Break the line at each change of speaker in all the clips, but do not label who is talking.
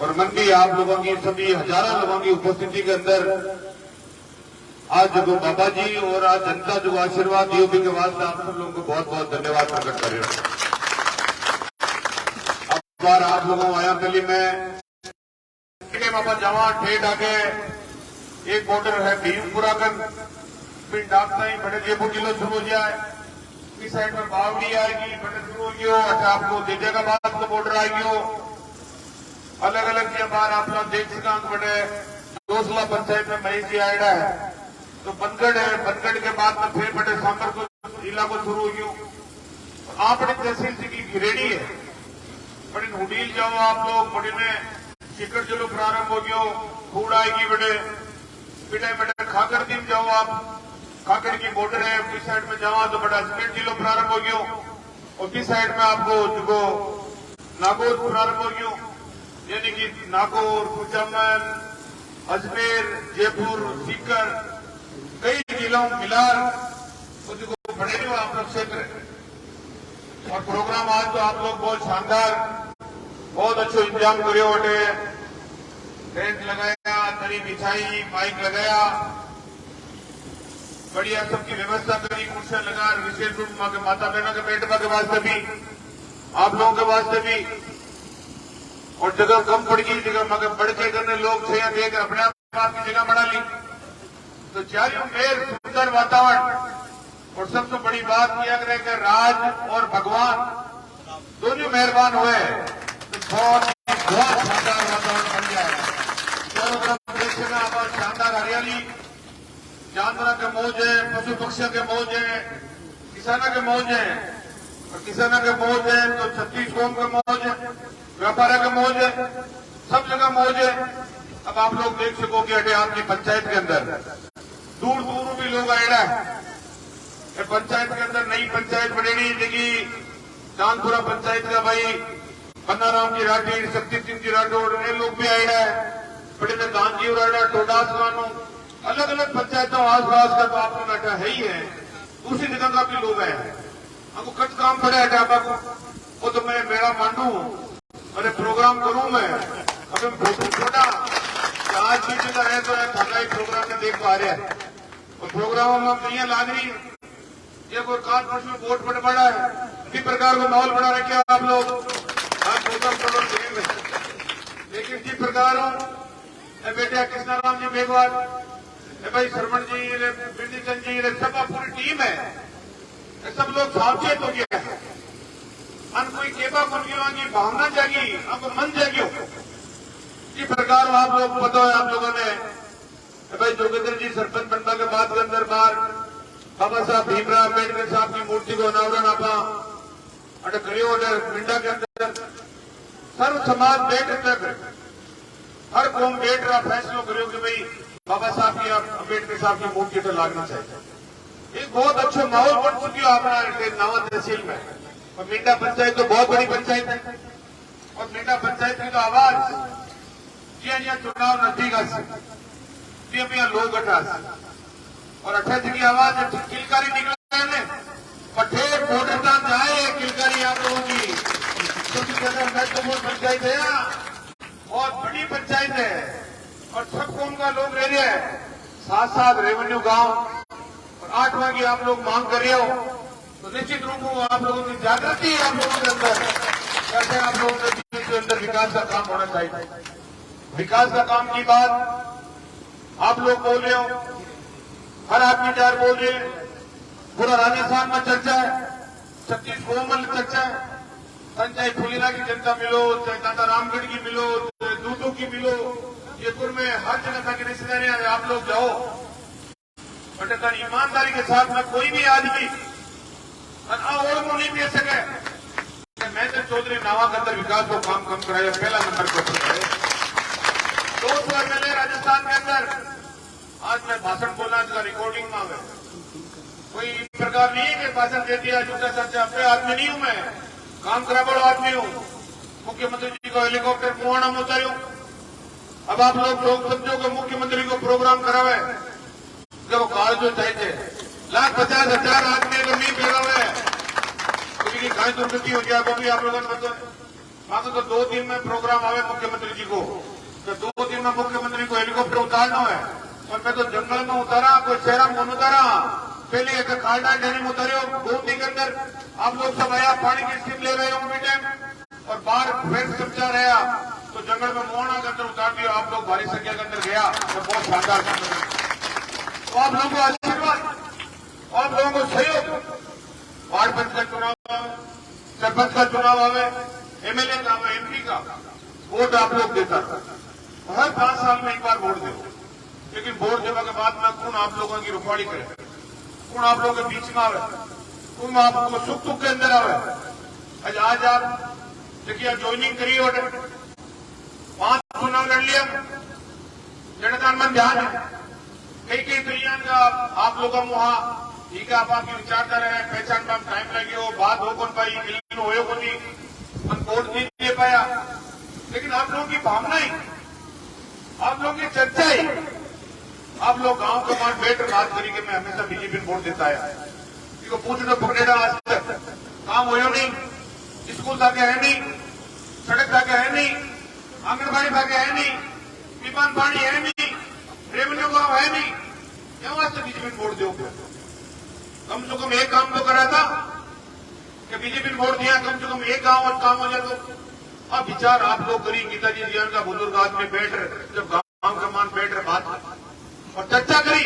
और मन भी आप लोगों की सभी हजारों लोगों की उपस्थिति के अंदर आज जो बाबा जी और आज जनता जो आशीर्वाद दियो भी के वास्ते आप सब लोगों को बहुत बहुत धन्यवाद प्रकट कर रहे हो। अब बार आप लोगों आया गली में बाबा जवा ठेठ आके एक बॉर्डर है भीमपुरा कन पिंड डाकता ही बड़े जेबू किलो शुरू हो जाए, इस साइड में बावड़ी आएगी बड़े शुरू हो गयो। अच्छा आपको देजेगाबाद का बॉर्डर आएगी, अलग अलग के बार आप लोग देख सका बड़े डोसला पंचायत में मई जी आयडा है, तो बनगढ़ है, बनगढ़ के बाद में फिर बड़े सांबर को जिला को शुरू हो गयो। आप बड़े तहसील की गिरेडी है, बड़े हुडील जाओ आप लोग, बड़े में शिकर चलो प्रारंभ हो गयो, फूड आएगी बड़े पिटाई बड़े खाकर दिन जाओ आप, खाकर की बॉर्डर है, इस साइड में जाओ तो बड़ा अजमेर जिलो प्रारंभ हो गयो, और इस साइड में आपको जो नागौर प्रारंभ हो गयो, यानी कि नागौर, कुचामन, अजमेर, जयपुर, सीकर, कई जिलों मिलार जो बड़े जो आप लोग क्षेत्र। और प्रोग्राम आज तो आप लोग बहुत शानदार, बहुत अच्छो इंतजाम करियो बटे, टेंट लगाया, तरी बिछाई, माइक लगाया, बढ़िया सबकी व्यवस्था करी, कुर्सियां लगा, विशेष रूप में माता बहनों के बैठने के वास्ते भी, आप लोगों के वास्ते भी। और जगह कम पड़ गई, जगह मगर बढ़ के करने लोग थे देकर अपने आप की जगह बढ़ा ली, तो चारों मेर सुंदर वातावरण। और सबसे बड़ी बात यह करें कि राज और भगवान दोनों मेहरबान हुए तो बहुत शानदार वातावरण बन जाए। चारों तरफ देखना आप शानदार हरियाली, जानवरों के मौज है, पशु पक्षियों के मौज है, किसानों के मौज है, और किसानों के मौज है तो छत्तीस कौम के मौज है, व्यापार के मौज है, सब जगह मौज है। अब आप लोग देख सकोगे अटे आपकी पंचायत के अंदर दूर दूर भी लोग आएड़ा है, पंचायत के अंदर नई पंचायत बनेगी, देखिए चांदपुरा पंचायत का भाई पन्नाराम जी राठी, शक्ति सिंह जी राठौड़, ये लोग भी आएड़ा है, बड़े में गांधी और टोडास वालों, अलग अलग पंचायतों आसपास का तो आप लोग है ही है, दूसरी जगह का भी लोग आए हैं। हमको कट काम पड़ा है डाबा को, वो तो मैं मेरा मानू अरे प्रोग्राम करूं मैं, अब फोटो छोटा आज की जगह है तो थका ही प्रोग्राम में देख पा रहे हैं, और प्रोग्रामों में हम नहीं लाग रही ये कोई कानपुर में वोट बट पड़ा है, इसी प्रकार का माहौल बना रखे आप लोग आज प्रोग्राम करेंगे। लेकिन जिस प्रकार बेटे कृष्णाराम जी मेघवाल, भाई शरवण जी, बिरदी चंद जी, सब पूरी टीम है, सब लोग सावचेत हो गया है, अन कोई केबा की भावना जागी, आपको मन जागियो। इस प्रकार आप लोग पता है आप लोगों ने भाई जोगेंद्र जी सरपंच बनने के बाद के अंदर बार बाबा साहब भीमराव अम्बेडकर साहब की मूर्ति को अनावरण आपा अटे करियो, पिंडा के अंदर सर्व समाज बैठ तक हर कौम बैठ रहा फैसला करियो कि भाई बाबा साहब की अम्बेडकर साहब की मूर्ति तो लागना चाहिए। एक बहुत अच्छा माहौल बन चुकी है अपना नवा तहसील में, और मींडा पंचायत तो बहुत बड़ी पंचायत है, और मींडा पंचायत की तो आवाज जिया चुनाव नजदीक आ लोग अठा और अठा जी की आवाज किलकारी निकले पठेर बॉर्डर तक जाए, किलकारी आप लोगों की महत्वपूर्ण पंचायत है, बहुत बड़ी पंचायत है, और सब कौम का लोग रह रहे हैं, साथ साथ रेवेन्यू गांव, और 8वां की आप लोग मांग कर रहे हो, तो निश्चित रूप में आप लोगों की जागृति है आप लोगों के अंदर, कैसे आप लोगों के अंदर विकास का काम होना चाहिए। विकास का काम की बात आप लोग बोल रहे हो, हर आदमी चार बोल रहे, पूरा राजस्थान में चर्चा है, छत्तीस कौम में चर्चा है, चाहे फुलेरा की जनता मिलो, चाहे दादा रामगढ़ की मिलो, चाहे दूधू की मिलो, जयपुर में हर जगह की रिश्तेदारी आप लोग जाओ, बट ईमानदारी के साथ में कोई भी आदमी और को नहीं दे सके। मैं तो चौधरी नावा के अंदर विकास को काम कम कराया, पहला नंबर पर 200 MLA राजस्थान के अंदर, आज मैं भाषण बोलना इसका रिकॉर्डिंग में आवे, कोई प्रकार नहीं है कि भाषण दे दिया झूठा सच्चा, अपने आदमी नहीं हूं मैं, काम करा बड़ा आदमी हूं, मुख्यमंत्री जी को हेलीकॉप्टर कुआना में उतारू। अब आप लोग समझो कि मुख्यमंत्री को प्रोग्राम करावे जब वो कार जो चाहिए 1,50,000 आदमी अगर नहीं पैदा हुए तो कहीं दुर्गति हो गया, वो भी आप लोगों ने बताया। मांगो तो 2 दिन में प्रोग्राम आवे मुख्यमंत्री जी को, तो 2 दिन में मुख्यमंत्री को हेलीकॉप्टर उतारना है। और मैं तो जंगल में उतारा, कोई शहर में उतारा, पहले एक खालडा डेरी में उतारे, गोमती के अंदर आप लोग सब आया, पानी की स्कीम ले रहे हो टाइम, और बाहर फिर चर्चा रहा तो जंगल में मोहना के अंदर उतार दिया। आप लोग भारी संख्या के अंदर गया, तो बहुत शानदार। तो आप लोगों को आशीर्वाद, आप लोगों को सहयोग, वार्ड पंच का चुनाव, सरपंच का चुनाव आवे, एमएलए का, एमपी का वोट आप लोग देता, हर 5 साल में एक बार वोट दो। लेकिन वोट देने के बाद में कौन आप लोगों की रुखवाड़ी करे, कौन आप लोगों के बीच में आवे, कौन आपको सुख दुख के अंदर आवे। आज आप देखिए ज्वाइनिंग करी और 5 चुनाव लड़ लिया, जनगण मन ध्यान है, कई तैयार का आप लोगों वहां ठीक है, आप आपकी विचारधारा है, पहचान में टाइम लगे हो, बात हो कौन पाई, मिलन हो को नहीं, मन वोट नहीं दे पाया। लेकिन आप लोगों की भावना ही, आप लोगों की चर्चा ही, आप लोग गांव के मान बैठ बात करी कि मैं हमेशा बीजेपी वोट देता है। इनको पूछना पकड़ेगा, आज तक काम हो नहीं, स्कूल जाके है नहीं, सड़क जाके है नहीं, आंगनबाड़ी जाके है नहीं, पीपान पानी है नहीं, रेवेन्यू का है नहीं, क्यों आज तक बीजेपी वोट दो? कम से कम एक काम तो करा था कि बीजेपी ने वोट दिया, कम से कम एक गांव और काम हो जाए। तो अब विचार आप लोग करी, गीता जी जीवन का बुजुर्ग आदमी बैठ रहे, जब गांव का मान बैठ रहे बात और चर्चा करी,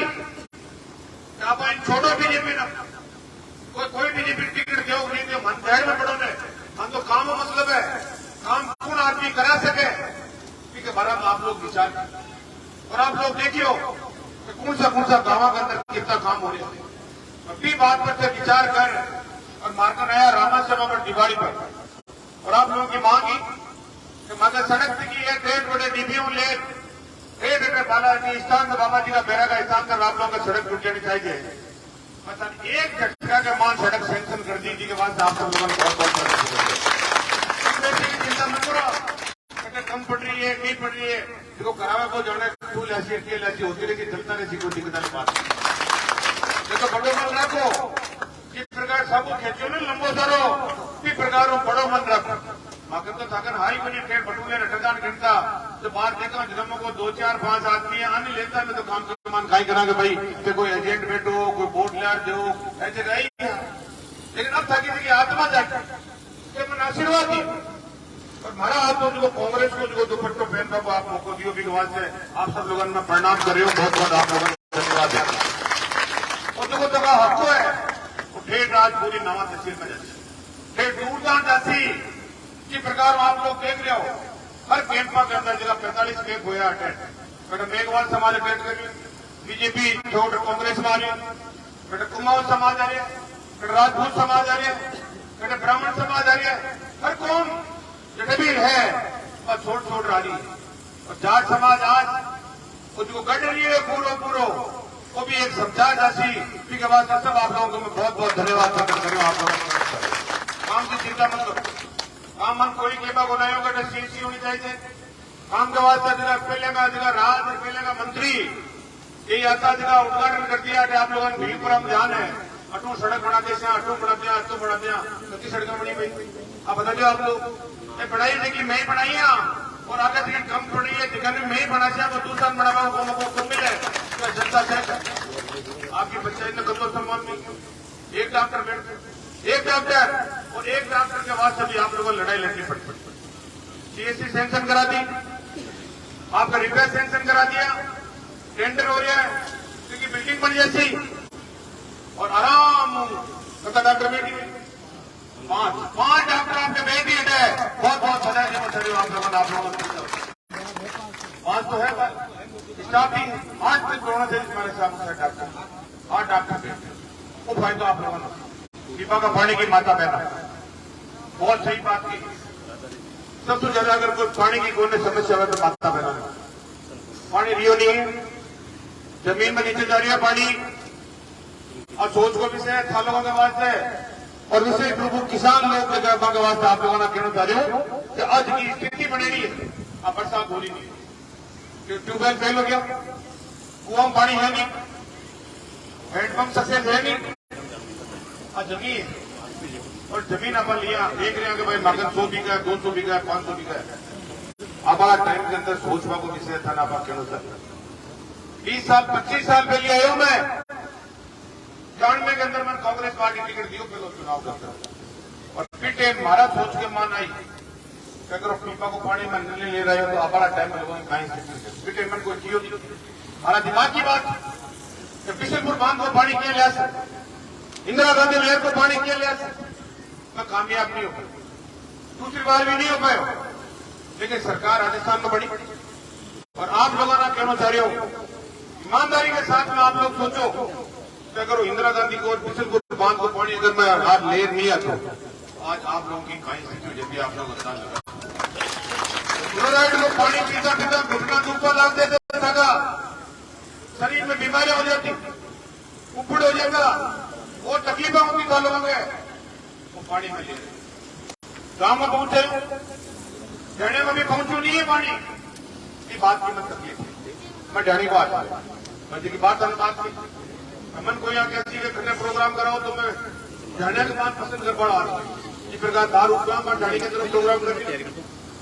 आप छोड़ो बीजेपी ना, कोई बीजेपी टिकट दो नहीं दो, मन शहर में पड़ो ने, हम तो काम मतलब है, काम कौन आदमी करा सके, क्योंकि बराबर आप लोग विचार और आप लोग देखियो कौन सा गांव के अंदर कितना काम हो रहा है। अपनी बात पर से विचार कर और मार्कर आया रामा सभा पर दिवाली पर, और आप लोगों की मांग की मगर सड़क की है, 1.5 बड़े डीपीओ ले, 1.5 बालाजी स्थान बाबा जी का बेरा का स्थान कर आप लोगों का सड़क टूट जानी चाहिए। मतलब एक झटका के मान सड़क सैंक्शन कर दीजिए के बाद आप सब लोगों को बहुत चिंता मत करो, कम पड़ रही है नहीं पड़ रही है, देखो करावे को जाना फूल ऐसी ऐसी होती है, लेकिन चलता नहीं कोई दिक्कत नहीं बात। देखो बड़ो मन रखो, किस प्रकार सब खेचो ना लंबो सारो, किस प्रकार बड़ो मन रखो, मगर तो थकन हाई बनी पेड़ बटूले रटदान गिनता, तो बाहर देखा जन्मों को 2, 4, 5 आदमी आने लेता में तो काम के मान खाई करा के भाई कि कोई एजेंट बैठो, कोई बोर्ड लार दो, ऐसे रही। लेकिन अब थकी थी आत्मा जाती, मन आशीर्वाद दी, और हमारा आप लोग जो कांग्रेस को जो दुपट्टो पहनता को आप मौको दियो भी से आप सब लोगों में प्रणाम कर रहे हो, बहुत बहुत आप लोगों को धन्यवाद है। और जो जगह हको है वो ठेठ राज पूरी नवा तहसील में जाती, ठेठ दूरदार जाती, जिस प्रकार आप लोग देख रहे हो हर कैंपा के अंदर जगह 45 कैंप हुआ अटेंड, बेटा मेघवाल समाज अटेंड करिए, बीजेपी छोड़ कांग्रेस में आ रही है, बेटा कुमाऊं समाज आ रही है, बेटा राजपूत समाज आ रही है, बेटा ब्राह्मण समाज आ रही है, हर कौन जगह भी है और छोड़ रही है। और जाट समाज आज उसको गढ़ रही है पूरो वो भी एक समझा जासी, के बाद सब आप लोगों को मैं बहुत बहुत धन्यवाद करूँ। आप लोगों काम की चिंता मत करो, काम मन कोई केबा को नहीं होगा, सीसी होनी चाहिए काम के वास्ते। जगह पहले का जगह राज पहले का मंत्री यही आता जगह उद्घाटन कर दिया कि आप लोगों ने भीलपुरा में ध्यान है, अटू सड़क बना दिया, अटू बना दिया, अटू बना दिया, कितनी सड़कें बनी भाई आप बता दो। आप लोग पढ़ाई देखिए मैं पढ़ाई है और आगे से कम पढ़ी है, जगह मैं बना तो दूसरा बढ़ावा को मिले जनता से आपकी पंचायत में कदों सम्मान नहीं। एक डॉक्टर बैठ एक डॉक्टर और एक डॉक्टर के बाद सभी आप लोगों को लड़ाई लड़नी पड़ी। सीएससी सैंक्शन करा दी, आपका रिपेयर सैंक्शन करा दिया, टेंडर हो रहा है क्योंकि बिल्डिंग बन जैसी, और आराम डॉक्टर बैठी 5 डॉक्टर आपके बेटी है, बहुत बहुत बधाई आप लोगों को 5 तो है स्टाफ ही 8 तक कोरोना से हमारे साथ डॉक्टर 8 डॉक्टर बैठे, वो फायदा आप लोगों ने दीपा का पानी की माता बहना बहुत सही बात की। सबसे ज्यादा अगर कोई पानी की कोई समस्या है तो माता बहना पानी रियो नहीं है, जमीन में नीचे जा रही है पानी, और सोच को विषय है था लोगों के वास्ते और विशेष रूप किसान लोग के वास्ते आप लोगों ने कहना चाह रहे हो कि आज की स्थिति बने रही है, अब बरसात हो रही नहीं, ट्यूबवेल फेल हो गया, कुआं में पानी है नहीं, हैंडपंप सक्सेस है नहीं, जमी है और जमीन अपन लिया देख रहे हैं कि भाई मगन 100 बीघा है, 200 बीघा है, 500 बीघा है। अब आ टाइम के अंदर सोचवा को विषय था ना आप क्यों सर 20 साल 25 साल पहले आयो मैं जानने के अंदर मैं कांग्रेस पार्टी टिकट दियो पहले चुनाव करता और फिर टाइम मारा सोच के मान आई अगर पीपा को पानी में नहीं ले रहे हो तो हमारा टाइम लोगों ने कहीं फिर टाइम में कोई जियो नहीं हमारा दिमाग की बात बिशनपुर बांध को पानी किया लिया सर इंदिरा गांधी नहर को पानी किया लिया सर मैं कामयाब नहीं हो पाई दूसरी बार भी नहीं हो पाए लेकिन सरकार राजस्थान में बड़ी और आप लोगों ने कहना चाह रहे हो ईमानदारी के साथ में आप लोग सोचो कि अगर इंदिरा गांधी को और बिशनपुर बांध को पानी अगर मैं आज ले नहीं आता आज आप लोगों की कहीं स्थिति हो जाती है आप लोग बता फ्लोराइड को पानी पीता पीता घुटना धूपा लाग देते थका शरीर में बीमारियां हो जाती उबड़ हो जाएगा वो तकलीफें होती था लोगों के वो पानी में ले गांव में पहुंचे डैने में भी पहुंचू नहीं है पानी की बात की मत तकलीफ मैं डैनी को आता मैं की बात बात की अमन को यहाँ कैसी करने प्रोग्राम कराओ तो मैं डैने की बात पसंद कर पड़ा इसी प्रकार दारू मैं डैनी की तरफ प्रोग्राम कर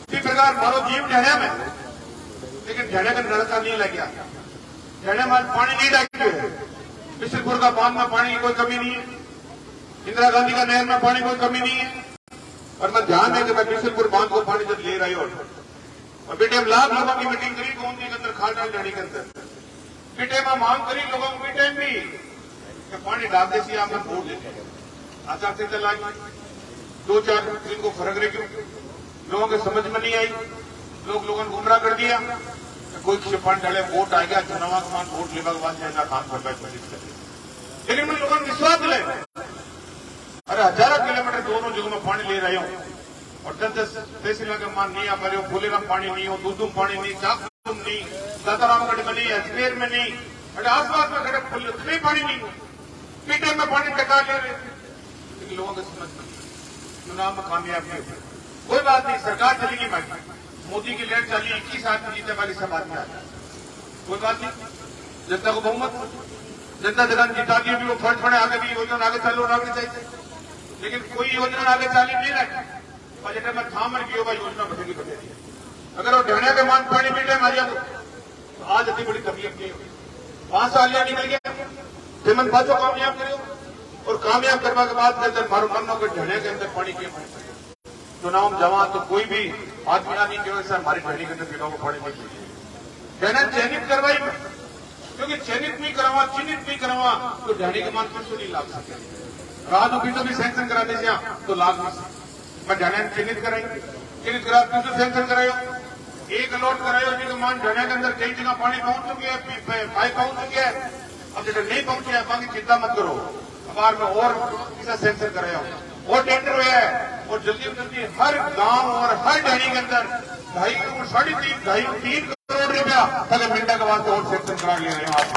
इसी प्रकार मारो जीव डैने में लेकिन डैने का नरका नहीं लग गया डैने में पानी नहीं डाले बिशनपुर का बांध में पानी की कोई कमी नहीं है इंदिरा गांधी का नहर में पानी कोई कमी नहीं है और मैं ध्यान है कि मैं बिशनपुर बांध को पानी जब ले रही हूं और बेटे लाख लोगों की मीटिंग करी कौन के अंदर खाल डाल डैनी के अंदर बेटे में मांग करी लोगों को बेटे भी कि पानी डाल दे सी आप वोट देते आचार संहिता लाई 2-4 दिन को फर्क रह क्यों लोगों के समझ में नहीं आई लोगों ने गुमराह कर दिया कोई किसी पानी डाले वोट आ गया चुनाव के बाद वोट लेने के बाद ऐसा काम कर पाए लेकिन मैं लोगों को विश्वास दिलाए अरे हजारों किलोमीटर दोनों जगहों में पानी ले रहे हो और 10-10 तहसील के मान नहीं आ पा रहे हो फूलेराम पानी नहीं हो दूधुम पानी नहीं चाकम नहीं दातारामगढ़ में नहीं अजमेर में नहीं अरे आसपास में खड़े कहीं पानी नहीं हो पीटे में पानी टका ले रहे लेकिन लोगों को समझ में चुनाव में कामयाब नहीं हो कोई बात नहीं सरकार चलेगी भाई मोदी की लेट चली 21 आदमी जीतने वाली सब आदमी आता कोई बात नहीं जनता को बहुमत जनता जगह जीता दी भी वो फंड फंड आगे भी योजना आगे चालू रखनी चाहिए लेकिन कोई योजना आगे चालू नहीं रखी बजट में थाम रखी होगा योजना बदली बदली अगर वो ढहने के मान पानी पीटे मारिया तो आज इतनी बड़ी तकलीफ नहीं होगी 5 साल या निकल गया हेमंत बाजो कामयाब करो और कामयाब करने के बाद के अंदर मारो मन अगर ढहने के अंदर पानी क्यों चुनाव में जमा तो कोई भी आदमी नहीं क्यों सर हमारी ढहनी के अंदर चुनाव को पानी नहीं चाहिए कहना चयनित करवाई क्योंकि चयनित नहीं करवा चिन्हित नहीं करवा तो ढहनी के मान फिर नहीं लाग सके रात ऑफिस भी सैंक्शन करा दीजिए तो लाभ नहीं सकते मैं ढाने चिन्हित कराएंगे चिन्हित करा फिर सैंक्शन करायो एक अलॉट करायो जी का मान ढाने के अंदर कई जगह पानी पहुंच चुकी है पाइप पहुंच चुकी है अब जब नहीं पहुंचे है बाकी चिंता मत करो अखबार में और किसा सैंक्शन करायो और टेंडर हुआ है और जल्दी जल्दी हर गांव और हर ढानी के अंदर 2.5-3 करोड़ रुपया अगर मिंटा के वास्ते और सैंक्शन करा ले रहे हो आप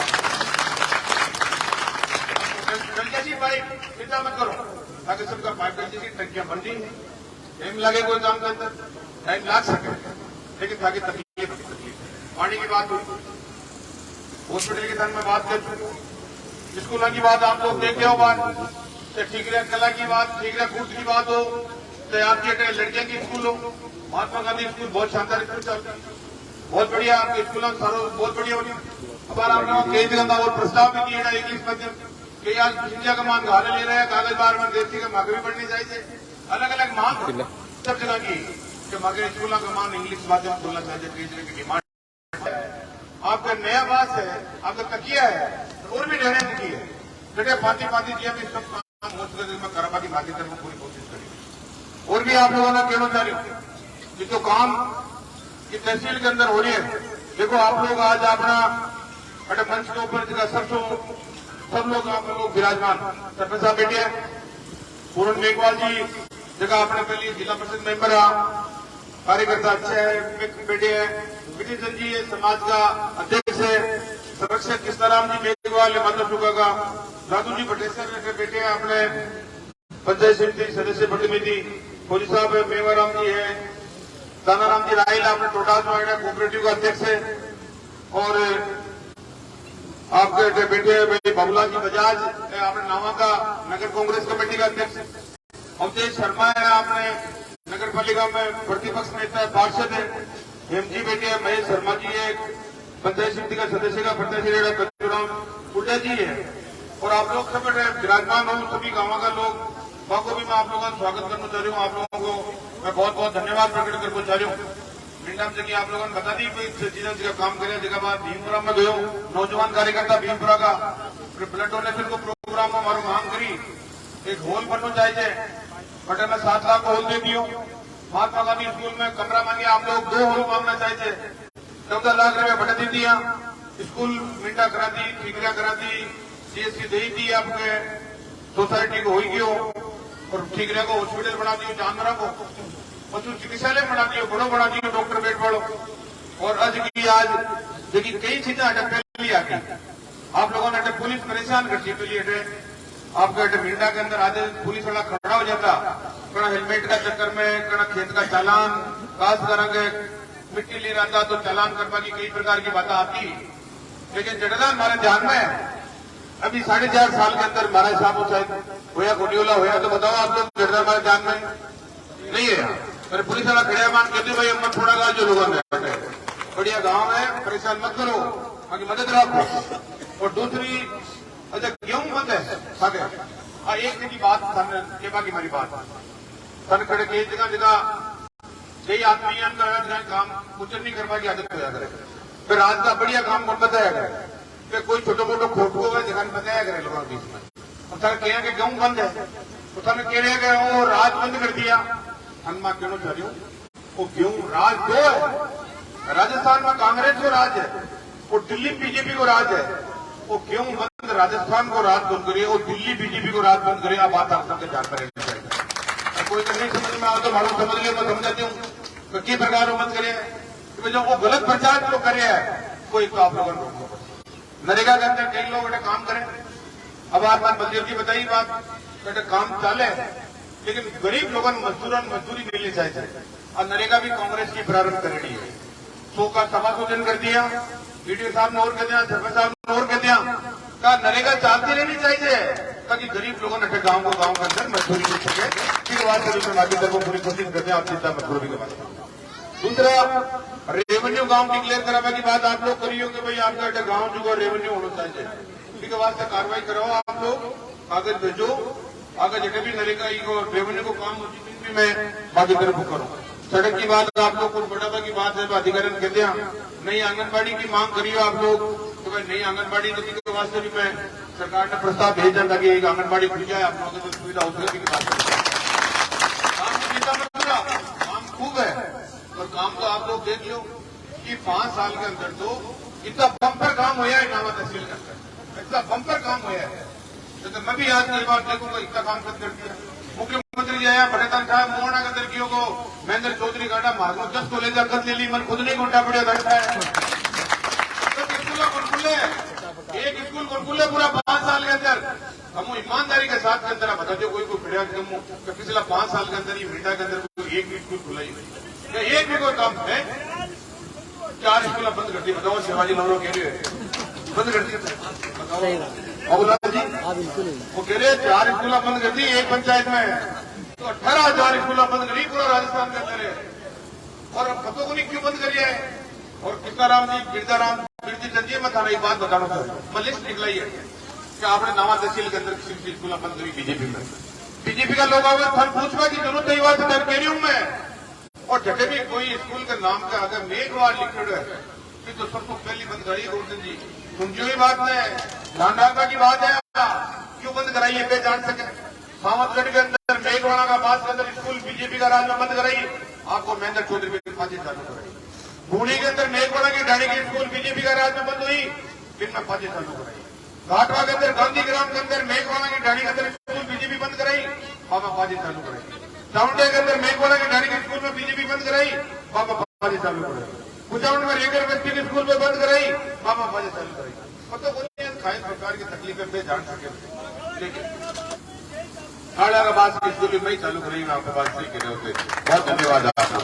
जल्दी भाई चिंता मत करो ताकि सबका पाइप जैसी टंकियां बन रही है टाइम लगे कोई काम के अंदर टाइम लाग सके लेकिन ताकि तकलीफ पानी की बात हुई हॉस्पिटल के साथ में बात कर स्कूलों की बात आप लोग देखे हो बात ठीकरिया कला की बात ठीकरिया कूट की बात हो चाहे आपके लड़कियों की स्कूल हो महात्मा गांधी स्कूल बहुत शानदार स्कूल चलता है बहुत बढ़िया आपके स्कूलों सारों बहुत बढ़िया होगी हमारा आप लोगों कई जगह और प्रस्ताव भी किया है इंग्लिश माध्यम कि आज शिक्षा का मांग घाले ले रहे हैं कागज बार में देशी का मांग भी बढ़नी चाहिए अलग अलग मांग सब जगह की कि मगर स्कूलों का मांग इंग्लिश माध्यम खोलना चाहिए कई जगह की डिमांड आपका नया बात है आपका तकिया है और भी रहने की है बेटे पाती जी हम सब काम हो सके मैं करा की बाकी तरफ पूरी कोशिश करेंगे और भी आप लोगों ने कहना चाह रहे हो कि जो काम की तहसील के अंदर हो रही है देखो आप लोग आज अपना बड़े मंच के ऊपर जगह सब लोग आप लोग विराजमान सरपंच साहब बैठे हैं पूरन मेघवाल जी जगह अपने के लिए जिला परिषद मेंबर है कार्यकर्ता अच्छे है बैठे हैं विजय चंद जी समाज का अध्यक्ष है संरक्षक कृष्णाराम जी मेघवाल माता शुका का राजू जी भट्टेश्वर बैठे हैं अपने पंचायत समिति सदस्य प्रतिनिधि फौजी साहब मेवाराम जी है दानाराम जी राहिल अपने टोटाल कोऑपरेटिव का अध्यक्ष है और आपके बेटे भाई बबुला जी बजाज अपने नावा का नगर कांग्रेस कमेटी का अध्यक्ष अवधेश शर्मा है, आपने नगर पालिका में प्रतिपक्ष नेता है, पार्षद है। हेमजी बेटी है, महेश शर्मा जी है, पंचायत समिति का सदस्य का प्रत्याशी कचुराम पुटिया जी है। और आप लोग सब विराजमान हो, सभी गांवों का लोग को भी मैं आप लोगों का स्वागत करना चाह रही हूँ। आप लोगों को मैं बहुत बहुत धन्यवाद प्रकट करना चाह रही हूँ। मिंडाम जगह आप लोगों ने बता दी जिन्होंने जगह काम करे, जगह बाद भीमपुरा में गयो, नौजवान कार्यकर्ता भीमपुरा का ब्लड डोनेशन को प्रोग्राम में मारू मांग करी, एक हॉल बनना चाहिए, बटे में 7 लाख हॉल दे दियो। महात्मा गांधी स्कूल में कमरा मांगे, आप लोग 2 हॉल मांगना चाहिए, 14 लाख रुपया बटे दे दिया। स्कूल मिंडा करा दी, ठिकरिया करा दी, सीएससी दे दी, आपके सोसाइटी को हो गयो, और ठिकरिया को हॉस्पिटल बना दियो, जानवरों को पशु चिकित्सालय बना दियो, बड़ो बना दियो, डॉक्टर बेड वालों। और आज देखिए कई चीजें अटक पहली आती, आप लोगों ने अटक पुलिस परेशान करती पहली अटक आपके अटक मिंडा के अंदर आधे पुलिस वाला खड़ा हो जाता, कड़ा हेलमेट का चक्कर में, कड़ा खेत का चालान, काश करेंगे मिट्टी ले रहा था तो चालान करवा की कई प्रकार की बातें आती। लेकिन जडला हमारे ध्यान में अभी 4.5 साल के अंदर महाराज साहब शायद होया कोटियोला होया, तो बताओ आप लोग जडला हमारे ध्यान में नहीं है। अरे पुलिस वाला खड़े मान कहते भाई अम्मा थोड़ा गा जो लोगों ने बढ़िया गांव है, परेशान मत करो, बाकी मदद रखो। और दूसरी अच्छा गेहूं बंद है खाते एक की बात के बाकी मेरी बात सन खड़े के जगह जगह कई आदमी काम कुछ नहीं करवा की आदत होया करे, फिर आज का बढ़िया काम कौन बताया करे, फिर कोई छोटो मोटो खोटो है जगह बताया करे लोगों के बीच में। सर कह कि गेहूं बंद है, तो सर कह रहे हैं वो राज बंद कर दिया। हनुमान क्यों चाह रही हूँ, वो गेहूं राज 2 है, राजस्थान में कांग्रेस को राज है, वो दिल्ली बीजेपी को राज है। वो गेहूं बंद राजस्थान को राज बंद करिए, वो दिल्ली बीजेपी को राज बंद करिए। आप बात आप सबके जानकारी चाहिए, कोई तो नहीं समझ में आओ तो मालूम समझ लियो, मैं समझाती हूँ तो किस प्रकार मत करिए। जो वो गलत प्रचार जो करे है कोई तो आप लोगों को नरेगा के अंदर कई लोग बेटा काम करें। अब आप मंदिर की बताइए बात, बेटा काम चाले लेकिन गरीब लोगों मजदूरी मिलनी चाहिए। और नरेगा भी कांग्रेस की प्रारंभ कर रही है, 100 का 125 दिन कर दिया, वीडियो साहब ने और कह दिया, सरपंच साहब ने और कह दिया, कहा नरेगा चालती रहनी चाहिए ताकि गरीब लोगों ने गांव को गांव के अंदर मजदूरी मिल सके। फिर बात करीब पूरी कोशिश करते हैं, आप चिंता मत करो। दूसरा रेवेन्यू गांव डिक्लेयर कराने की बात आप लोग करियो कि भाई आपका गांव जो रेवेन्यू होना चाहिए, इसके वास्ते कार्रवाई कराओ, आप लोग कागज भेजो, आगे जगह भी नरेगा रेवेन्यू को काम में बाकी तरफ करो। सड़क की बात आप लोग को बढ़ावा की बात है, अधिकारी कहते हैं नई आंगनबाड़ी की मांग करिए आप लोग, तो भाई नई आंगनबाड़ी नदी के वास्ते भी मैं सरकार ने प्रस्ताव भेजा ताकि एक आंगनबाड़ी खुल जाए, आप लोगों को सुविधा हो सके। काम की चिंता मत करो, काम खूब है, और काम तो आप लोग देख लो कि 5 साल के अंदर तो इतना बम्पर काम हुआ है नामा तहसील के अंदर, इतना बम्पर काम हुआ है, तो मैं भी आज की बात देखूंगा इतना काम कर दिया। मुख्यमंत्री जी आया भटेतन साहब मोहना के लड़कियों को महेंद्र चौधरी गाड़ा मारो 10 कॉलेज कर ले ली, मन खुद नहीं घंटा पड़े घंटा है। तो स्कूल कौन खुले, एक स्कूल कौन खुले पूरा 5 साल के अंदर। हम ईमानदारी के साथ के अंदर बता दो कोई बढ़िया पिछला 5 साल के अंदर ये मिंडा के अंदर एक भी स्कूल खुला ही एक भी कोई काम है। 4 स्कूल बंद कर दी, बताओ शिवाजी नवरो कह रहे बंद कर दी, बताओ जी वो कह रहे 4 स्कूल बंद कर दी एक पंचायत में, तो 18,000 स्कूल बंद करी पूरा राजस्थान के अंदर है। और अब पतों को नहीं क्यों बंद करिए, और किस्ताराम जी गिरजी चंद जी मैं थाना एक बात बताना चाहूँ, मैं लिस्ट निकलाई है कि आपने नवा तहसील के अंदर किसी स्कूल बंद करी बीजेपी में, बीजेपी का लोग आगे फल पूछवा की जरूरत नहीं हुआ तो कह रही हूं मैं। और जगह भी कोई स्कूल के नाम का अगर मेघवार लिखिड है कि तो सबको पहली बंद कराई गोवर्धन जी, सुनती हुई बात में ध्यान रखने की बात है, क्यों बंद कराइए पे जान सके। सावंतगढ़ के अंदर मेघवाड़ा का बात के अंदर स्कूल बीजेपी का राज में बंद कराई, आपको महेंद्र चौधरी की फांसी चालू कराई। बूढ़ी के अंदर मेघवाड़ा की डाणी की स्कूल बीजेपी का राज में बंद हुई, फिर में फांसी चालू कराई। घाटवा के अंदर गांधी ग्राम के अंदर मेघवाड़ा की डाणी के अंदर स्कूल बीजेपी बंद कराई, बाबा फांसी चालू कराई। चाउंडे के अंदर मेघवाड़ा की डाणी के स्कूल में बीजेपी बंद कराई, बाबा फांसी चालू कराई। कुचाउंड में रेगर व्यक्ति की स्कूल में बंद कराई, बाबा फांसी चालू कराई। पता बोलिए खास प्रकार की तकलीफें पे जान सके, लेकिन खाड़ा का बात की स्कूल में ही चालू कराई, मैं आपके पास नहीं कह रहे होते। बहुत धन्यवाद आपका।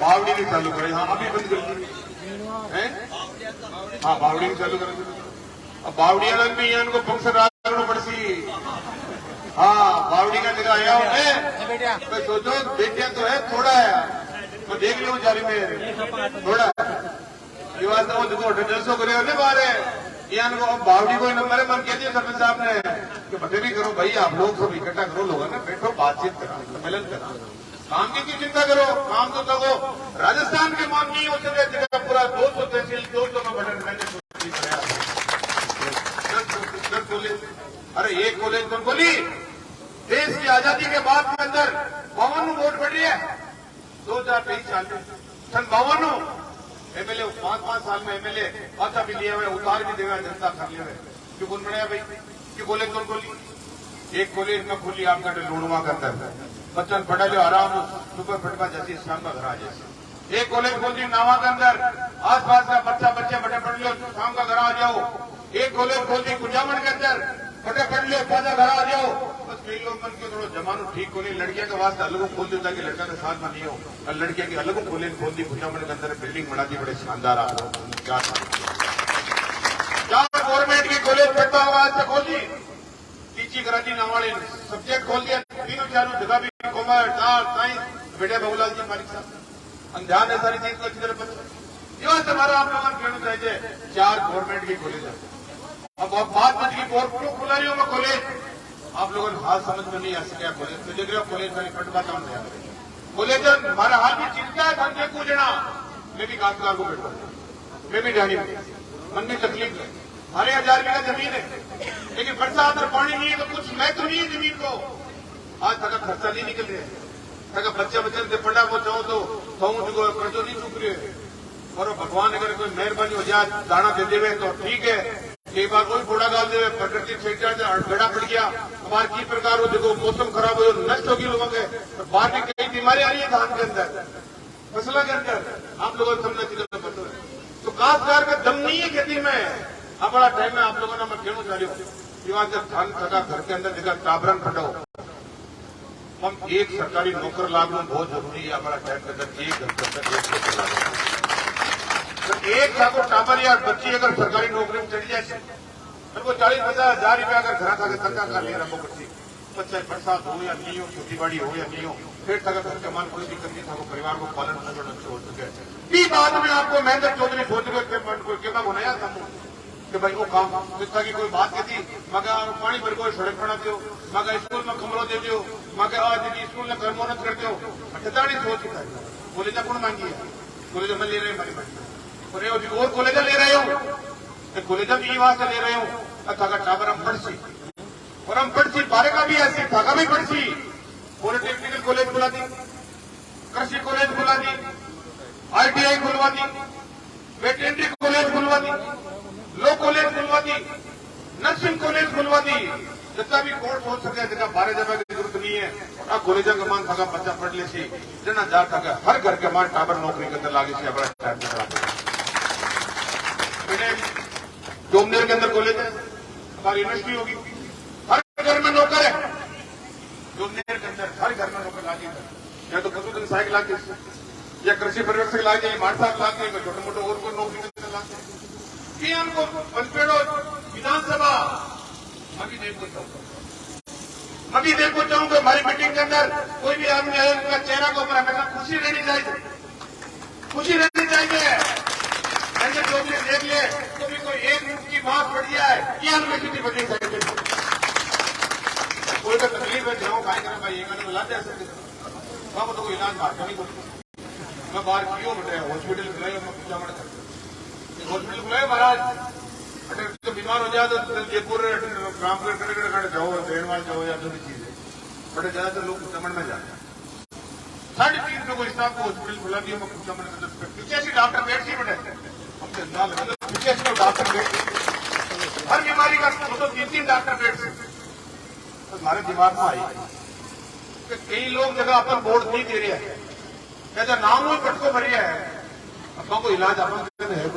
बावड़ी भी चालू कराई, हाँ अभी बंद कर है, हाँ बावड़ी भी चालू करेंगे। अब बावड़ी अलग भी इनको फंक्शन राखना पड़सी, हाँ बावड़ी का जगह आया हूँ मैं, तो सोचो बेटियां तो है थोड़ा है, तो देख लो जारी में थोड़ा ये बात वो देखो जलसो करे होने बारे यान को बावड़ी को नंबर मन कहती है सरपंच साहब ने कि बटे भी करो भाई, आप लोग सब इकट्ठा करो, लोग ना बैठो बातचीत करा, सम्मेलन करा, काम की चिंता करो, काम तो करो। राजस्थान के मान नहीं हो सके जगह पूरा 200 तहसील 200 का बटन मैंने अरे एक कॉलेज तो बोली देश की आजादी के बाद के अंदर 52 वोट बढ़ रही है 2023 साल में, सन 52 एमएलए 5-5 साल में एमएलए अच्छा भी लिया हुए, उतार भी देगा जनता कर लिया है, क्यों कौन बनाया भाई, क्यों कॉलेज कौन खोली, एक कॉलेज में खोली आपका लूणवा का अंदर बच्चन पढ़ा लो आराम सुपर फटका जैसी शाम का घर आ जैसे, एक कॉलेज खोल दी नावा के अंदर आसपास का बच्चे बड़े पढ़ लो शाम का घर आ जाओ, एक कॉलेज खोल दी कुंजामन के अंदर बड़े पढ़ लो पाजा घर आ जाओ, बस कई लोग मन के थोड़ा जमानो ठीक को नहीं, लड़कियां का वास्ते अलग खोल देता कि लड़का के साथ में नहीं हो, और लड़कियां की अलग कॉलेज खोल दी कुंजामन के अंदर बिल्डिंग बना दी, बड़े शानदार आप लोग क्या गवर्नमेंट की कॉलेज पढ़ता हुआ आज तक खोल दी, टीची कराची नावाड़ी सब्जेक्ट खोल दिया, तीनों चारों जगह भी कॉमर्स आर्ट साइंस बेटे बहुलाल जी मालिक साहब ध्यान है सारी चीज को अच्छी तरह पता ये हमारा आप लोगों को कहना चाहिए 4 गवर्नमेंट की कॉलेज है। अब 5 बज की बोर्ड क्यों खुला रही हो मैं कॉलेज, आप लोगों को हाल समझ में नहीं आ सके कॉलेज तो देख रहे हो कॉलेज वाली फटवाता हूँ कॉलेज हमारा हाल भी चिंता है, धंधे पूछना मैं भी काश्तकार को बैठा मैं भी जानी मन में तकलीफ है, 1000 बीघा जमीन है लेकिन बरसात में पानी नहीं है तो कुछ मैं तो नहीं है जमीन को, आज तक खर्चा नहीं निकल रहा है, बच्चे से पढ़ा वो चाहो तो कर्जो नहीं चुक रहे, और भगवान अगर कोई मेहरबानी हो जाए दाना दे देवे तो ठीक है, कई बार कोई घोड़ा डाल देवे प्रकृति छेड़छाड़ गड़ा पड़ गया, हमारे की प्रकार हो देखो मौसम खराब हो नष्ट होगी लोगों के, और बाहर भी कई बीमारी आ रही है धान के अंदर फसलों के अंदर, आप लोगों को समझना चाहिए पता है, तो काश्तकार का दम नहीं है खेती में, अब बड़ा टाइम में आप लोगों ने मैं कहना चाह रही हूँ जब धान सका घर के अंदर जगह टाबरन फटाओ, हम एक सरकारी नौकर लागू बहुत जरूरी है, हमारा टाइम के अंदर एक घर के अंदर एक नौकर लागू, एक लाख टाबर या बच्ची अगर सरकारी नौकरी में चली जाए तो वो 40-50 हजार रुपया अगर घर का धंधा कर लिया रखो बच्ची, बच्चा बरसात हो या नहीं हो, खेती बाड़ी हो या नहीं हो, फिर तक घर के मान कोई दिक्कत नहीं था, परिवार को पालन हो सके। बाद में आपको महेंद्र चौधरी सोच के बनाया था कि भाई वो काम जिसका की कोई बात कहती मगर पानी भर को सड़क बना दो, मगर स्कूल में कमरों दे दो, मगर दीदी स्कूल में कर्मोन्नत कर दो, नहीं सोच कॉलेजा कौन मांगी है, कॉलेजा में ले रहे हैं और कॉलेजा ले रहे हो, कॉलेजा भी वहां से ले रहे हो, अगर टाबर हम पढ़ सी और हम पढ़ सी बारे का भी ऐसी थाका भी पढ़ सी, पॉलिटेक्निकल कॉलेज खुला दी, कृषि कॉलेज खुला दी, ITI खुलवा दी, वेटरनरी कॉलेज खुलवा दी, लॉ कॉलेज खुलवा दी, नर्सिंग कॉलेज खुलवा दी, जितना भी कोर्स हो सके जगह 12 जगह की जरूरत नहीं है, और कॉलेजा का मान था बच्चा पढ़ ले सी जना जा था हर घर के मान टाबर नौकरी के अंदर लागे से बड़ा टाइम डोमनेर के अंदर कॉलेज है, हमारी यूनिवर्सिटी होगी, हर घर में नौकर है, डोमनेर के अंदर हर घर में नौकर लागे, या तो पशुधन सहायक लागे या कृषि पर्यवेक्षक लागे, माठ साहब लागे, छोटे मोटे और कोई नौकरी के अंदर लागे, हमको पंचपेड़ो विधानसभा अभी देखो चाहूंगा हमारी मीटिंग के अंदर कोई भी आदमी आए उनका चेहरा को ऊपर हमेशा खुशी रहनी चाहिए, खुशी रहनी चाहिए, ऐसे जो भी देख ले तो भी कोई एक रूप की बात बढ़ जाए कि यूनिवर्सिटी बदली चाहिए, कोई तो तकलीफ है जाओ खाए करना भाई एक ला जा सकते वहां तो कोई इलाज बाहर नहीं बोलते, मैं बाहर क्यों बैठे हॉस्पिटल खुलाए हॉस्पिटल खुलाए महाराज, तो बीमार हो जाए तो जयपुर रामगढ़ जाओ देनवाल जाओ या दूसरी चीज है, बड़े ज्यादातर लोग कुचामन में जाते हैं, 3.5 कोई स्टाफ को हॉस्पिटल खुला दिया मैं कुचामन के अंदर पीछे से डॉक्टर बैठ सी बैठे हमसे ना लगे तो पीछे से डॉक्टर बैठ हर बीमारी का 2-3 डॉक्टर बैठ से तो हमारे दिमाग में आई कि कई लोग जगह अपन बोर्ड नहीं दे रहे हैं, कहते नाम ही पटको भरिया है, अपनों को इलाज अपन है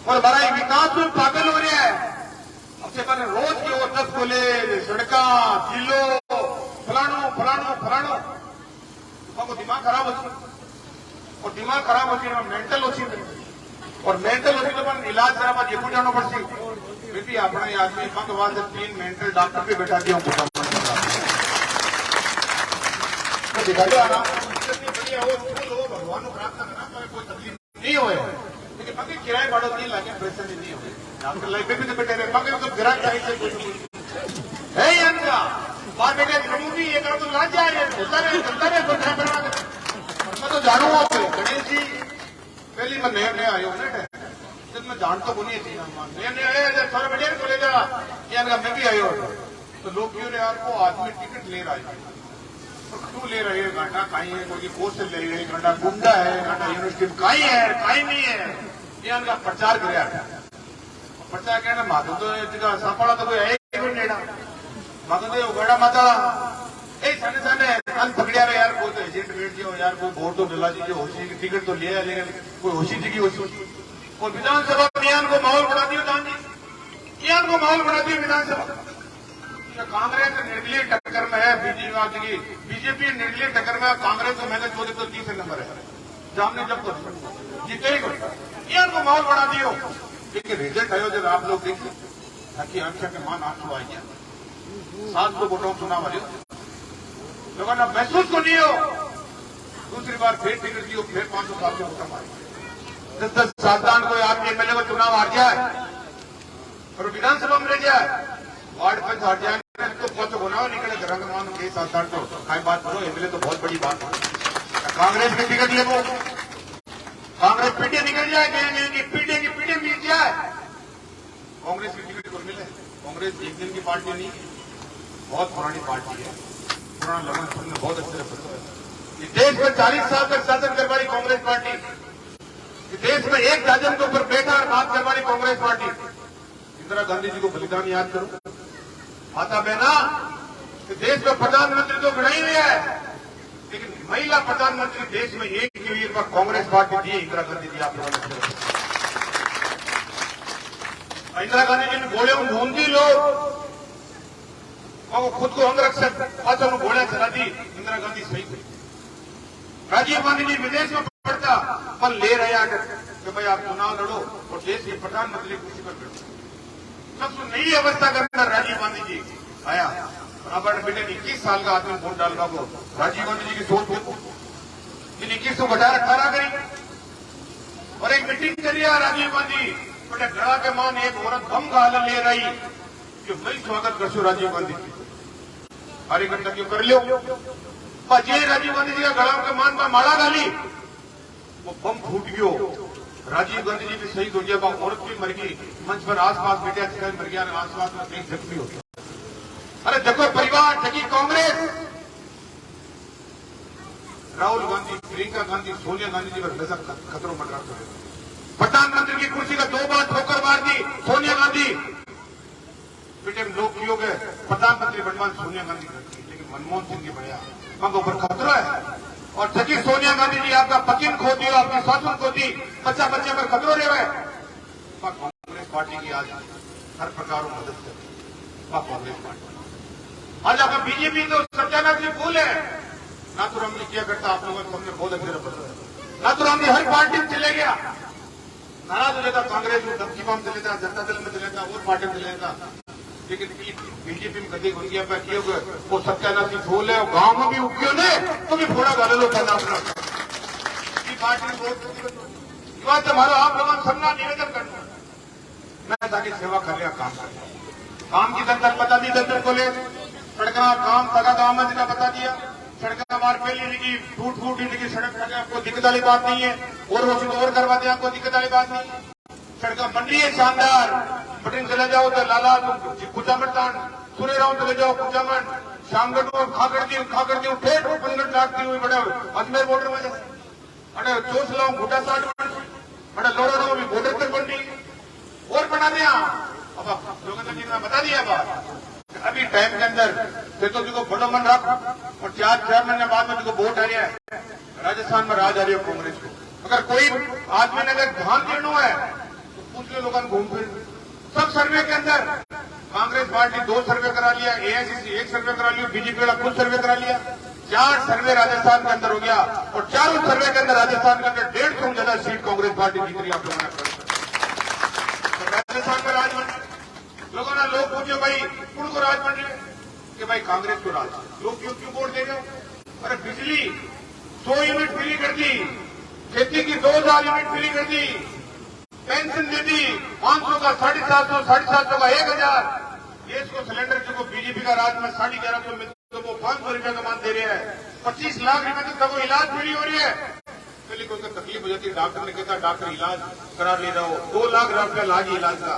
और बड़ा विकास में पागल हो रहा है, सबसे पहले रोज की वो 10 कॉलेज सड़का जिलो फलानो तो दिमाग खराब होती और दिमाग खराब होती है मेंटल होती और मेंटल होती तो इलाज करा जयपुर जाना पड़ती फिर भी अपने आदमी 3 मेंटल डॉक्टर भी बैठा दिया दिखा दो आराम बढ़िया हो भगवान को प्रार्थना करना कोई तकलीफ नहीं हो लेकिन बाकी किराए भाड़ो नहीं लगे पैसे नहीं हुए आपके लाइफ में भी तो बेटे बाकी तो गिरा चाहिए है इनका बार बेटे भी ये करो तो लाज जाए चलता रहे मैं तो जानू गणेश जी पहली मैं नया नया आयो ना जब मैं जान तो बोली थी नया नया आया थोड़ा बढ़िया बोले जा मैं भी आयो तो लोग क्यों ने यार को आदमी टिकट ले रहा है क्यों ले रहे हैं घंटा कहीं है कोई कोर्स ले रहे हैं घंटा गुंडा है घंटा यूनिवर्सिटी में कहीं है कहीं नहीं है ये उनका प्रचार कर प्रचार कहना माधो तो सापड़ा तो कोई है नेड़ा माधो तो गड़ा माता साने साने अन पकड़िया रहे यार कोई तो एजेंट बैठ जाओ यार कोई वोट तो डला जी होशी की टिकट तो लिया लेकिन कोई होशी जी की होशी और विधानसभा अभियान को माहौल बना दियो दान जी अभियान को माहौल बना दियो विधानसभा कांग्रेस निर्दलीय टक्कर में है बीजेपी निर्दलीय टक्कर में कांग्रेस तो मैंने 14 तो 30 नंबर है सामने जब जीते ही को माहौल बढ़ा दियो लेकिन रिजल्ट आयो जब आप लोग देखिए ताकि आंक्षा के मान आंसू आ गया 700 वोटों चुनाव आयो लोगों ने महसूस को नहीं हो दूसरी बार फिर टिकट दियो फिर 500 साल के वोट मारे 10 सावधान कोई आदमी एमएलए को चुनाव हार जाए और विधानसभा में रह जाए वार्ड पे हार जाए तो पचो बनाओ निकले रंग मान के साथ तो काय बात करो एमएलए तो बहुत बड़ी बात है कांग्रेस की टिकट ले कांग्रेस पीटे निकल जाए पीटे की पीटे मिल जाए कांग्रेस की टिकट को मिले कांग्रेस एक दिन की पार्टी नहीं बहुत पुरानी पार्टी है पुराना लगन सुनने बहुत अच्छे से पता है देश में 40 साल तक शासन कर वाली कांग्रेस पार्टी देश में एक दाजन के ऊपर बैठा और बात कर वाली कांग्रेस पार्टी इंदिरा गांधी जी को बलिदान याद करो माता बहना देश में प्रधानमंत्री तो बनाई हुई है लेकिन महिला प्रधानमंत्री देश में एक ही बार कांग्रेस पार्टी दी इंदिरा गांधी जी आप लोगों ने इंदिरा गांधी जी ने गोले ढूंढी लोग खुद को अंगरक्षक पाचों ने गोलियां चला दी इंदिरा गांधी सही थी राजीव गांधी जी विदेश में पढ़ता पर ले रहे आकर कि भाई आप चुनाव लड़ो और देश के प्रधानमंत्री कुर्सी पर बैठो सबसे नई अवस्था करना राजीव गांधी जी आया अब बेटे 21 साल का आदमी वोट डालना को राजीव गांधी जी की सोच इन 21 को घटा 18 करी और एक मीटिंग करी राजीव गांधी बेटे गड़ा के मान एक औरत गम का हाल ले रही कि मैं स्वागत कर राजीव गांधी जी कार्यकर्ता क्यों कर लो जे राजीव गांधी जी का गला के मान पर माला डाली वो बम फूट गयो राजीव गांधी जी भी शहीद हो गया औरत भी मर गई मंच पर आसपास मीडिया मर गया आसपास में कहीं जख्मी हो गया अरे देखो परिवार जगी कांग्रेस राहुल गांधी प्रियंका गांधी सोनिया गांधी जी पर नजर खतरों मंडरा कर प्रधानमंत्री की कुर्सी का 2 बार ठोकर मार दी सोनिया गांधी बेटे लोग क्यों गए प्रधानमंत्री बनवान सोनिया गांधी करती लेकिन मनमोहन सिंह जी बढ़िया वहां ऊपर खतरा है और जबकि सोनिया गांधी जी आपका पकिन खो दिया आपकी शासन खो दी बच्चा बच्चे पर खतरों रहे हुए कांग्रेस पार्टी की आज हर प्रकार मदद करती कांग्रेस पार्टी आज आपका बीजेपी तो सत्यानाथ जी भूल है ना तो हमने क्या करता आप लोगों को हमने बहुत अच्छे से पता ना तो हमने हर पार्टी में चले गया नाराज हो जाता कांग्रेस में धमकी में चले जाता जनता दल में चले जाता और पार्टी में चले जाता लेकिन बीजेपी में कभी घुस गया वो सत्यानाथ जी भूल है गांव में भी उगियो ने तो भी थोड़ा गाले लो करना अपना पार्टी में बहुत हमारा आप लोगों सबना निवेदन करना मैं ताकि सेवा कर लिया काम कर काम की दंतल बता दी दंतल को ले सड़क काम तगा गांव में जितना बता दिया सड़क मार पहली की टूट फूट की सड़क आपको दिक्कत वाली बात नहीं है और वो और करवा दे आपको दिक्कत वाली बात नहीं सड़क मंडी है शानदार बटिन चले जाओ तो लाला कुचामन सुने रहो चले जाओ कुचामन शामगढ़ खाकर दी ठेठ पंगट लाटती हुई बड़े अजमेर बॉर्डर में अरे चोस लो घुटा साठ बड़ा लोड़ा लो भी बॉर्डर तक बन रही और बना दिया अब लोगों ने बता दिया बात अभी टाइम के अंदर तो तुझको बड़ो मन रख और 4 महीने बाद में तुझको वोट आ रहा है राजस्थान में राज आ रही है कांग्रेस को अगर कोई आदमी ने अगर ध्यान देना है तो पूछ लो लोगों घूम फिर सब सर्वे के अंदर कांग्रेस पार्टी 2 सर्वे करा लिया एआईसीसी 1 सर्वे करा लिया बीजेपी वाला कुल सर्वे करा लिया 4 सर्वे राजस्थान के अंदर हो गया और चारों सर्वे के अंदर राजस्थान के अंदर 150 से ज्यादा सीट कांग्रेस पार्टी जीत रही आप लोगों ने राजस्थान में राज बन लोगों ने लोग पूछे भाई कौन को राज बन रहे कि भाई कांग्रेस को राज लोग क्यों वोट दे रहे हो अरे बिजली 100 यूनिट फ्री कर दी, खेती की 2000 यूनिट फ्री कर दी, पेंशन दे दी 500 का 750, 750 का 1000। ये इसको सिलेंडर जो बीजेपी का राज में 1150 में तो वो 500 रुपया का मान दे रहे हैं, 25 लाख रुपए तक वो इलाज फ्री हो रही है। पहले कोई तकलीफ हो जाती है, डॉक्टर ने कहता डॉक्टर इलाज करा ले रहा हो, 2 लाख रुपया लाज इलाज का,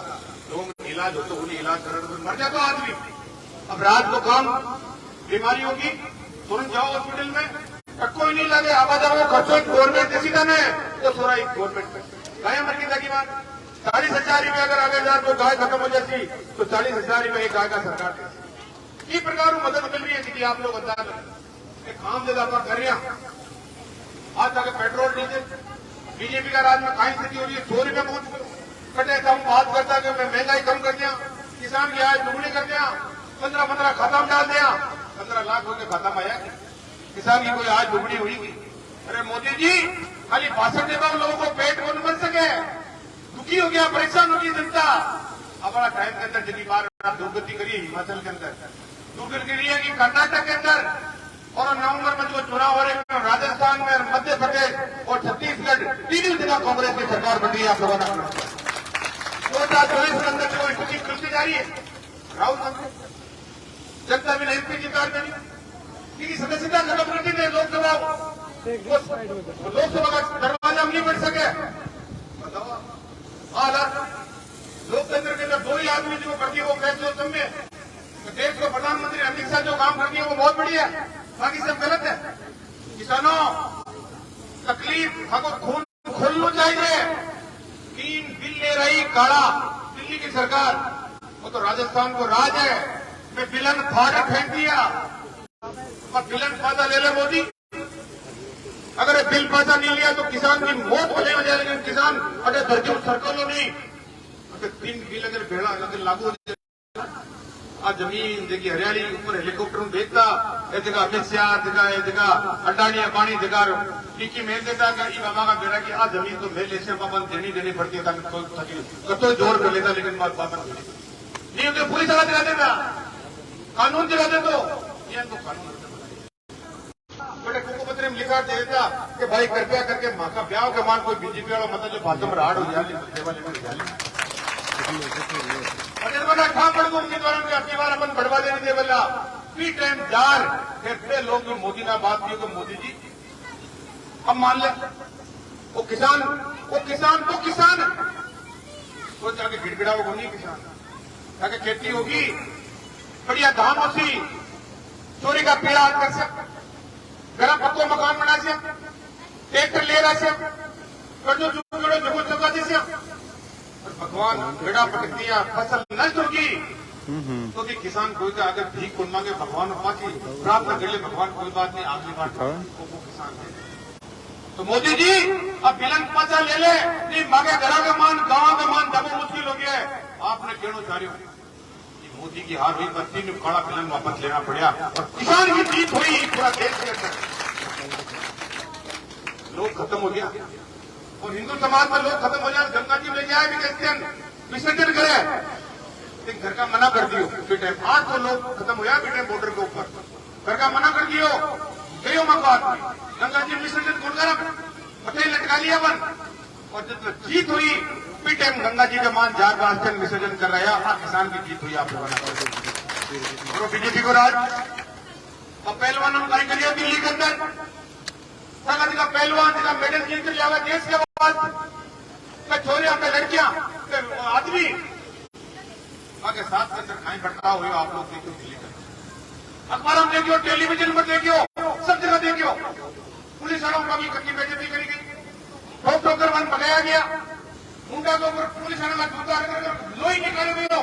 लोग इलाज हो तो उन्हें इलाज करा तो मर जाता आदमी। अब रात को काम बीमारी होगी तुरंत जाओ हॉस्पिटल में, कोई नहीं लगे आवाजाही खर्चो गवर्नमेंट देसी था ने तो थोड़ा एक गवर्नमेंट गाय मर की ताकि बात 40,000 रुपये अगर आगे हजार तो गाय खत्म हो जाती तो 40,000 रुपये एक गाय का सरकार देती। इस प्रकार मदद मिल रही है कि आप लोग अंदाज काम ज्यादा आप कर रहे हैं। आज तक पेट्रोल डीजल बीजेपी का राज में कहीं स्थिति हो रही है, 100 रुपये पहुंच कटे हम बात करता कि मैं महंगाई कम कर दिया, किसान की आय दुगनी कर दिया, 15 खाता में डाल दिया, 15 लाख होकर खाता में आया, किसान की कोई आज दुगनी हुई। अरे मोदी जी खाली भाषण देगा लोगों को पेट को बन सके, दुखी हो गया, परेशान हो गई जनता। अब बड़ा टाइम के अंदर जितनी बार दुर्गति करिए हिमाचल के अंदर, दुर्गति करी है कि कर्नाटक के अंदर, और नवंबर में जो चुनाव हो रहे हैं राजस्थान में, मध्य प्रदेश और छत्तीसगढ़ 3 जगह कांग्रेस की सरकार बन रही है। आप लोगों ने 2024 के अंदर जो स्थिति खुलती जा रही है, राहुल गांधी जनता भी नहीं पे जितार करी क्योंकि सदस्यता खत्म कर दी लोकसभा का दरवाजा नहीं बढ़ सके। बताओ हालात लोकतंत्र के अंदर 2 ही आदमी जो करती है वो फैसले समझे, देश को प्रधानमंत्री अमित शाह जो काम करती है वो बहुत बढ़िया है, बाकी सब गलत है। किसानों तकलीफ हमको खून खोलना चाहिए। 3 बिल ले रही काला दिल्ली की सरकार, वो तो राजस्थान को राज है, मैं बिलन फाड़ फेंक दिया और बिलन फादा ले ले मोदी। अगर बिल पैसा नहीं लिया तो किसान की मौत हो जाए, लेकिन किसान अगर धरती सर्कल नहीं, अगर 3 बिल अगर भेड़ा अगर लागू हो जाए, आज जमीन देखिए हरियाली ऊपर हेलीकॉप्टर में भेजता ये जगह अमित शाह जगह ये जगह अडानी अंबानी जगह टीकी मेल देता कि बाबा का बेड़ा की आज जमीन तो मेल ऐसे बाबा देनी पड़ती है, कतो जोर कर लेता, लेकिन बात बाबा नहीं होते पुलिस वाला दिला देता, कानून दिला दे तो ये तो कानून बड़े कुपत्र में लिखा देता कि भाई कृपया करके माँ का ब्याह के मान कोई बीजेपी वाला मतलब जो भाजपा में राड हो जाए उम्मीदवारों की अपनी बार अपन बढ़वा देने दे बोला फ्री टाइम जार फिर लोग मोदी ने बात की तो मोदी जी अब मान ले वो किसान तो जाके गिड़गिड़ा वो नहीं किसान जाके खेती होगी बढ़िया धान होती चोरी का पीड़ा कर सकते, गरम पक्को मकान बना से ट्रैक्टर ले रहा से कर्जों जुड़ो जगह चुका जैसे भगवान बेड़ा पटक दिया, फसल नष्ट होगी तो भी किसान कोई का अगर भीख कुल मांगे भगवान पाची प्राप्त कर ले, भगवान कोई बात नहीं, आखिरी बात वो किसान है। तो मोदी जी अब बिलन पैसा ले ले नहीं मांगे, घरा का मान गांव का मान दबो मुश्किल हो गया है। आपने क्यों चाह मोदी की हार हुई, बस्ती में खड़ा बिलन वापस लेना पड़ा और किसान की जीत हुई पूरा देश के अंदर, लोग खत्म हो गया और हिंदू समाज में लोग खत्म हो जाए, गंगा जी ले जाए भी क्रिश्चियन विसर्जन करे, लेकिन घर का मना कर दियो बेटे, आज तो लोग खत्म हो जाए बेटे बॉर्डर के ऊपर, घर का मना कर दियो गयो मकान गंगा जी विसर्जन गुणगारा पटेल लटका लिया बन, और जब जीत हुई पीटेम गंगा जी का मान जार का अर्चन विसर्जन कर रहा है, किसान की जीत हुई। आप लोगों बीजेपी को राज अब पहलवानों का करिए दिल्ली के अंदर का पहलवान का मेडल जीत कर लिया देश के बाद छोरे आपके लड़कियां आदमी आगे साथ के अंदर खाई बढ़ता हुए आप लोग देखियो दिल्ली का अखबारों में देखियो, टेलीविजन पर देखियो, सब जगह देखियो, पुलिस वालों का भी कभी बेइज्जती करी गई, ठोक ठोकर वन भगाया गया, मुंडा के ऊपर पुलिस वालों का जूता रखकर लोही निकाले हुए हो,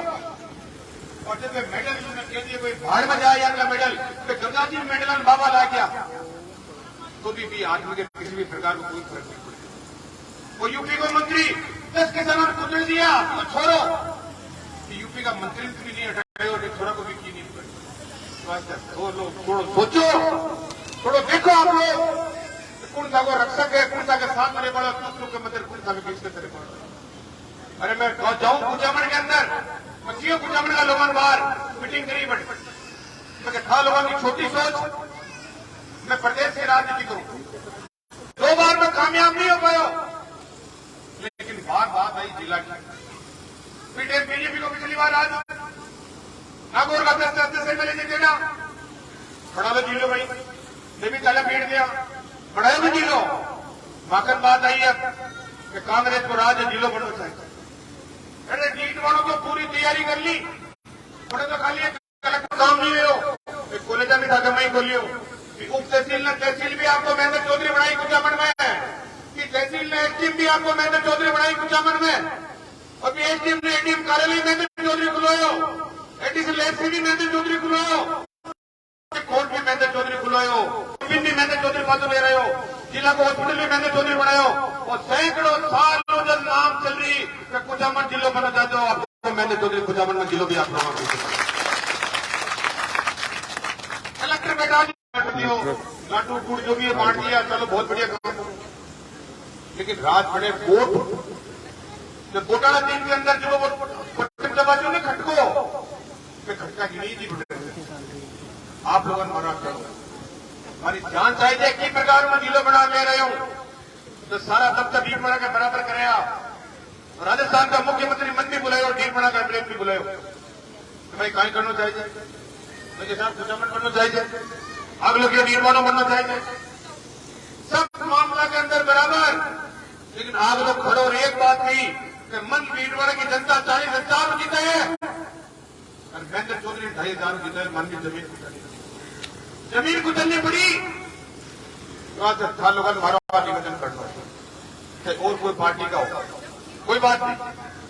और जब मेडल कह दिए कोई भाड़ में जाए यार का मेडल तो गंगा जी मेडल बाबा ला गया तो भी आदमी के किसी भी प्रकार को कोई फर्क नहीं पड़ेगा। वो यूपी को मंत्री 10 किसानों ने कुचल दिया तो छोड़ो, यूपी का मंत्री भी नहीं हटाए और छोरा को भी की नहीं पड़ेगी। तो लोग थोड़ा सोचो, थोड़ा देखो आप लोग कौन सा को रक्षक है, कौन सा के साथ मेरे बड़ा दूसरों के मंदिर, कौन सा के बीच के तेरे पड़ा। अरे मैं जाऊं कुचामन के अंदर मछियों कुचामन का लोगों बाहर मीटिंग करी बड़ी मैं खा लोगों की छोटी सोच मैं प्रदेश की राजनीति करूं। 2 बार में कामयाब नहीं हो पाया, लेकिन बात आई जिला की। पीटीएम बीजेपी को पिछली बार आज नागौर का 10 से मिले देना बड़ा लो जिलो भाई, मैं भी ताला पीट दिया बड़ा भी जिलो। माखन बात आई है कि कांग्रेस को राज जिलो बनो चाहिए। अरे जीत वालों को पूरी तैयारी कर ली, थोड़े तो खाली कलेक्टर काम नहीं हो, कॉलेज में था मैं खोलियो। उप तहसील ने तहसील भी आपको महेंद्र चौधरी बनाई कुचामन में, कि तहसील ने एसडीएम भी आपको महेंद्र चौधरी बनाई कुचामन में, और एसडीएम ने एडीएम कार्यालय महेंद्र चौधरी खुलवायो, एडीसी एससी भी महेंद्र चौधरी खुलवायो, कोर्ट भी महेंद्र चौधरी खुलवायो, भी महेंद्र चौधरी बात ले रहे हो, जिला को हॉस्पिटल भी महेंद्र चौधरी बनायो, और सैकड़ों सालों जब नाम चल रही कि कुचामन जिलो बना जाते हो, आपको महेंद्र चौधरी कुचामन में जिलो भी आप लोग कलेक्टर बैठा लाटू गुड़ जो भी बांट दिया, चलो बहुत बढ़िया काम। लेकिन राज बड़े वोट घोटाला दिन के अंदर जो वो दबाजू ने खटको मैं खटका गिनी थी, आप लोगों ने मना करो हमारी जान चाहिए कि प्रकार में जिलो बना ले रहे हो, तो सारा दफ्तर डीट बना के बराबर करे। आप राजस्थान का मुख्यमंत्री मन भी बुलाए और डीट बना कर एम्बुलेंस भी बुलाए, तो भाई कहीं करना चाहिए, मेरे साथ कुचामन करना चाहिए, आप लोग ये निर्माण बनना चाहिए, सब मामला के अंदर बराबर। लेकिन आप लोग खड़ो और एक बात नहीं कि मन भीड़वाड़ा की जनता 40,000 जीते है और महेंद्र चौधरी 2,500 जीते है। मन की जमीन कुचलनी पड़ी, वहां से था लोगों मारा निवेदन करना है और कोई पार्टी का होगा, कोई बात नहीं,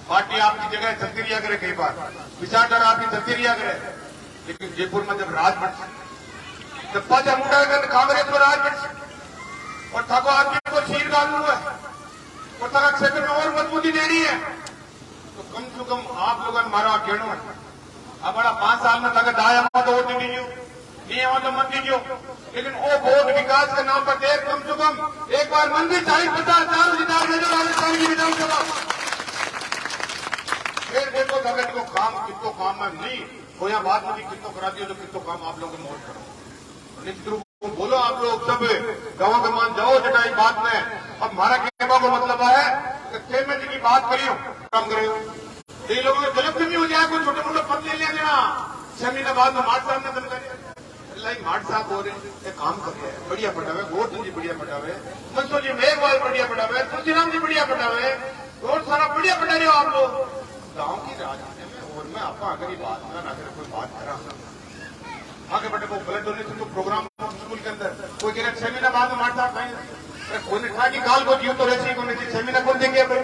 पार्टी आपकी जगह चलती रिया करे, कई बार विचारधारा आपकी चलती रिया करे, लेकिन जयपुर में जब राज बन जब पाचा मुंडागढ़ कांग्रेस को राज और थाको आदमी को शीर डालू है और थाका क्षेत्र में और मजबूती देनी है, तो कम से कम आप लोगों ने मारा कहना है। अब बड़ा 5 साल में थाका दाया मत वोट नहीं दीजियो, नहीं आवा तो मत दीजियो, लेकिन वो वोट विकास के नाम पर दे, कम से कम एक बार मन भी 40-50 जिता दे राजस्थान की विधानसभा। फिर देखो थाका को काम कितो काम में नहीं हो, या बात में भी कितो करा दियो, तो कितो काम आप लोगों ने वोट करो। निश्चित रूप बोलो आप लोग सब गांव के मान जाओ जटाई बात में। अब हमारा कहने को मतलब है कि खेमे जी की बात करियो काम करियो, ये लोगों को गलत भी हो जाए, कोई छोटे मोटे पद ले लेना 6 महीने बाद में मार्ट साहब ने दम कर मार्ट साहब हो रहे काम कर रहे हैं, बढ़िया पटावे, गोट जी बढ़िया पटावे, मंसो जी मेघवाल बढ़िया पटावे, तुलसीराम जी बढ़िया पटावे, और सारा बढ़िया पटा रहे हो आप लोग गाँव की राजनीति में। और मैं आपको अगर बात ना कोई बात करा आगे बढ़े वो ब्लड डोनेशन को प्रोग्राम स्कूल के अंदर कोई कह रहे 6 महीना बाद में मारता कोई था कि काल को दियो तो रेसी को नहीं 6 महीना कौन देंगे भाई,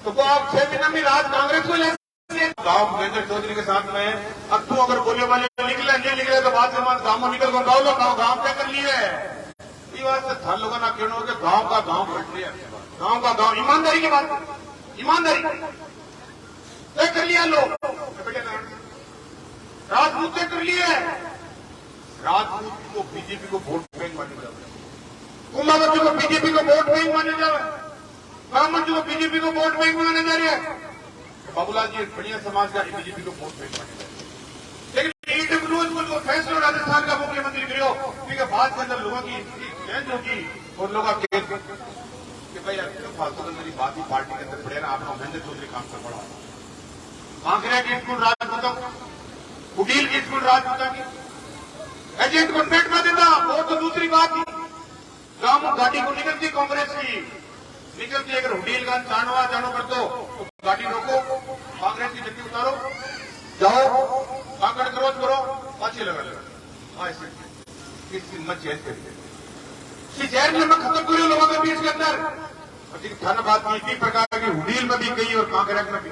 तो वो आप 6 महीना में राज कांग्रेस को ले गाँव महेंद्र चौधरी के साथ में। अब तू अगर बोले वाले निकले नहीं निकले तो बाद में गाँव निकल कर गाँव लो गाँव तय कर लिए ये बात से था लोगों ना कहना हो गाँव का गाँव बैठ लिया, गाँव का गाँव ईमानदारी की बात, ईमानदारी तय कर लिया लोग, राजपूत तय कर लिए, राजपूत को बीजेपी को वोट बैंक माने जाए, कुमावती को बीजेपी को वोट बैंक माने जाए, ब्राह्मण जी को बीजेपी को वोट बैंक माने जा रही है, बाबूलाल जी बढ़िया समाज का बीजेपी को वोट बैंक माने जाए। लेकिन ईडब्ल्यूएस को जो फैसला राजस्थान का मुख्यमंत्री करो क्योंकि बाद के अंदर लोगों की चेंज होगी और लोग कि भाई फालतू के मेरी बात ही पार्टी के अंदर पड़े ना, आपका महेंद्र चौधरी काम कर पड़ा, कांकरिया की स्कूल राजपूतों, कुटील की स्कूल राजपूतों की एजेंट को पेट में देता, वो तो दूसरी बात थी। गांव गाड़ी को निकलती कांग्रेस की निकलती, अगर हुडील का जानो कर दो तो गाड़ी रोको, कांग्रेस की झंडी उतारो, जाओ कांकड़ क्रोज करो, पाछे लगा ऐसे मत चेंज करिए, जहर में खत्म करियो लोगों के बीच के अंदर। थाना बात की इसी प्रकार की हुडील में भी गई और कांकरेक में भी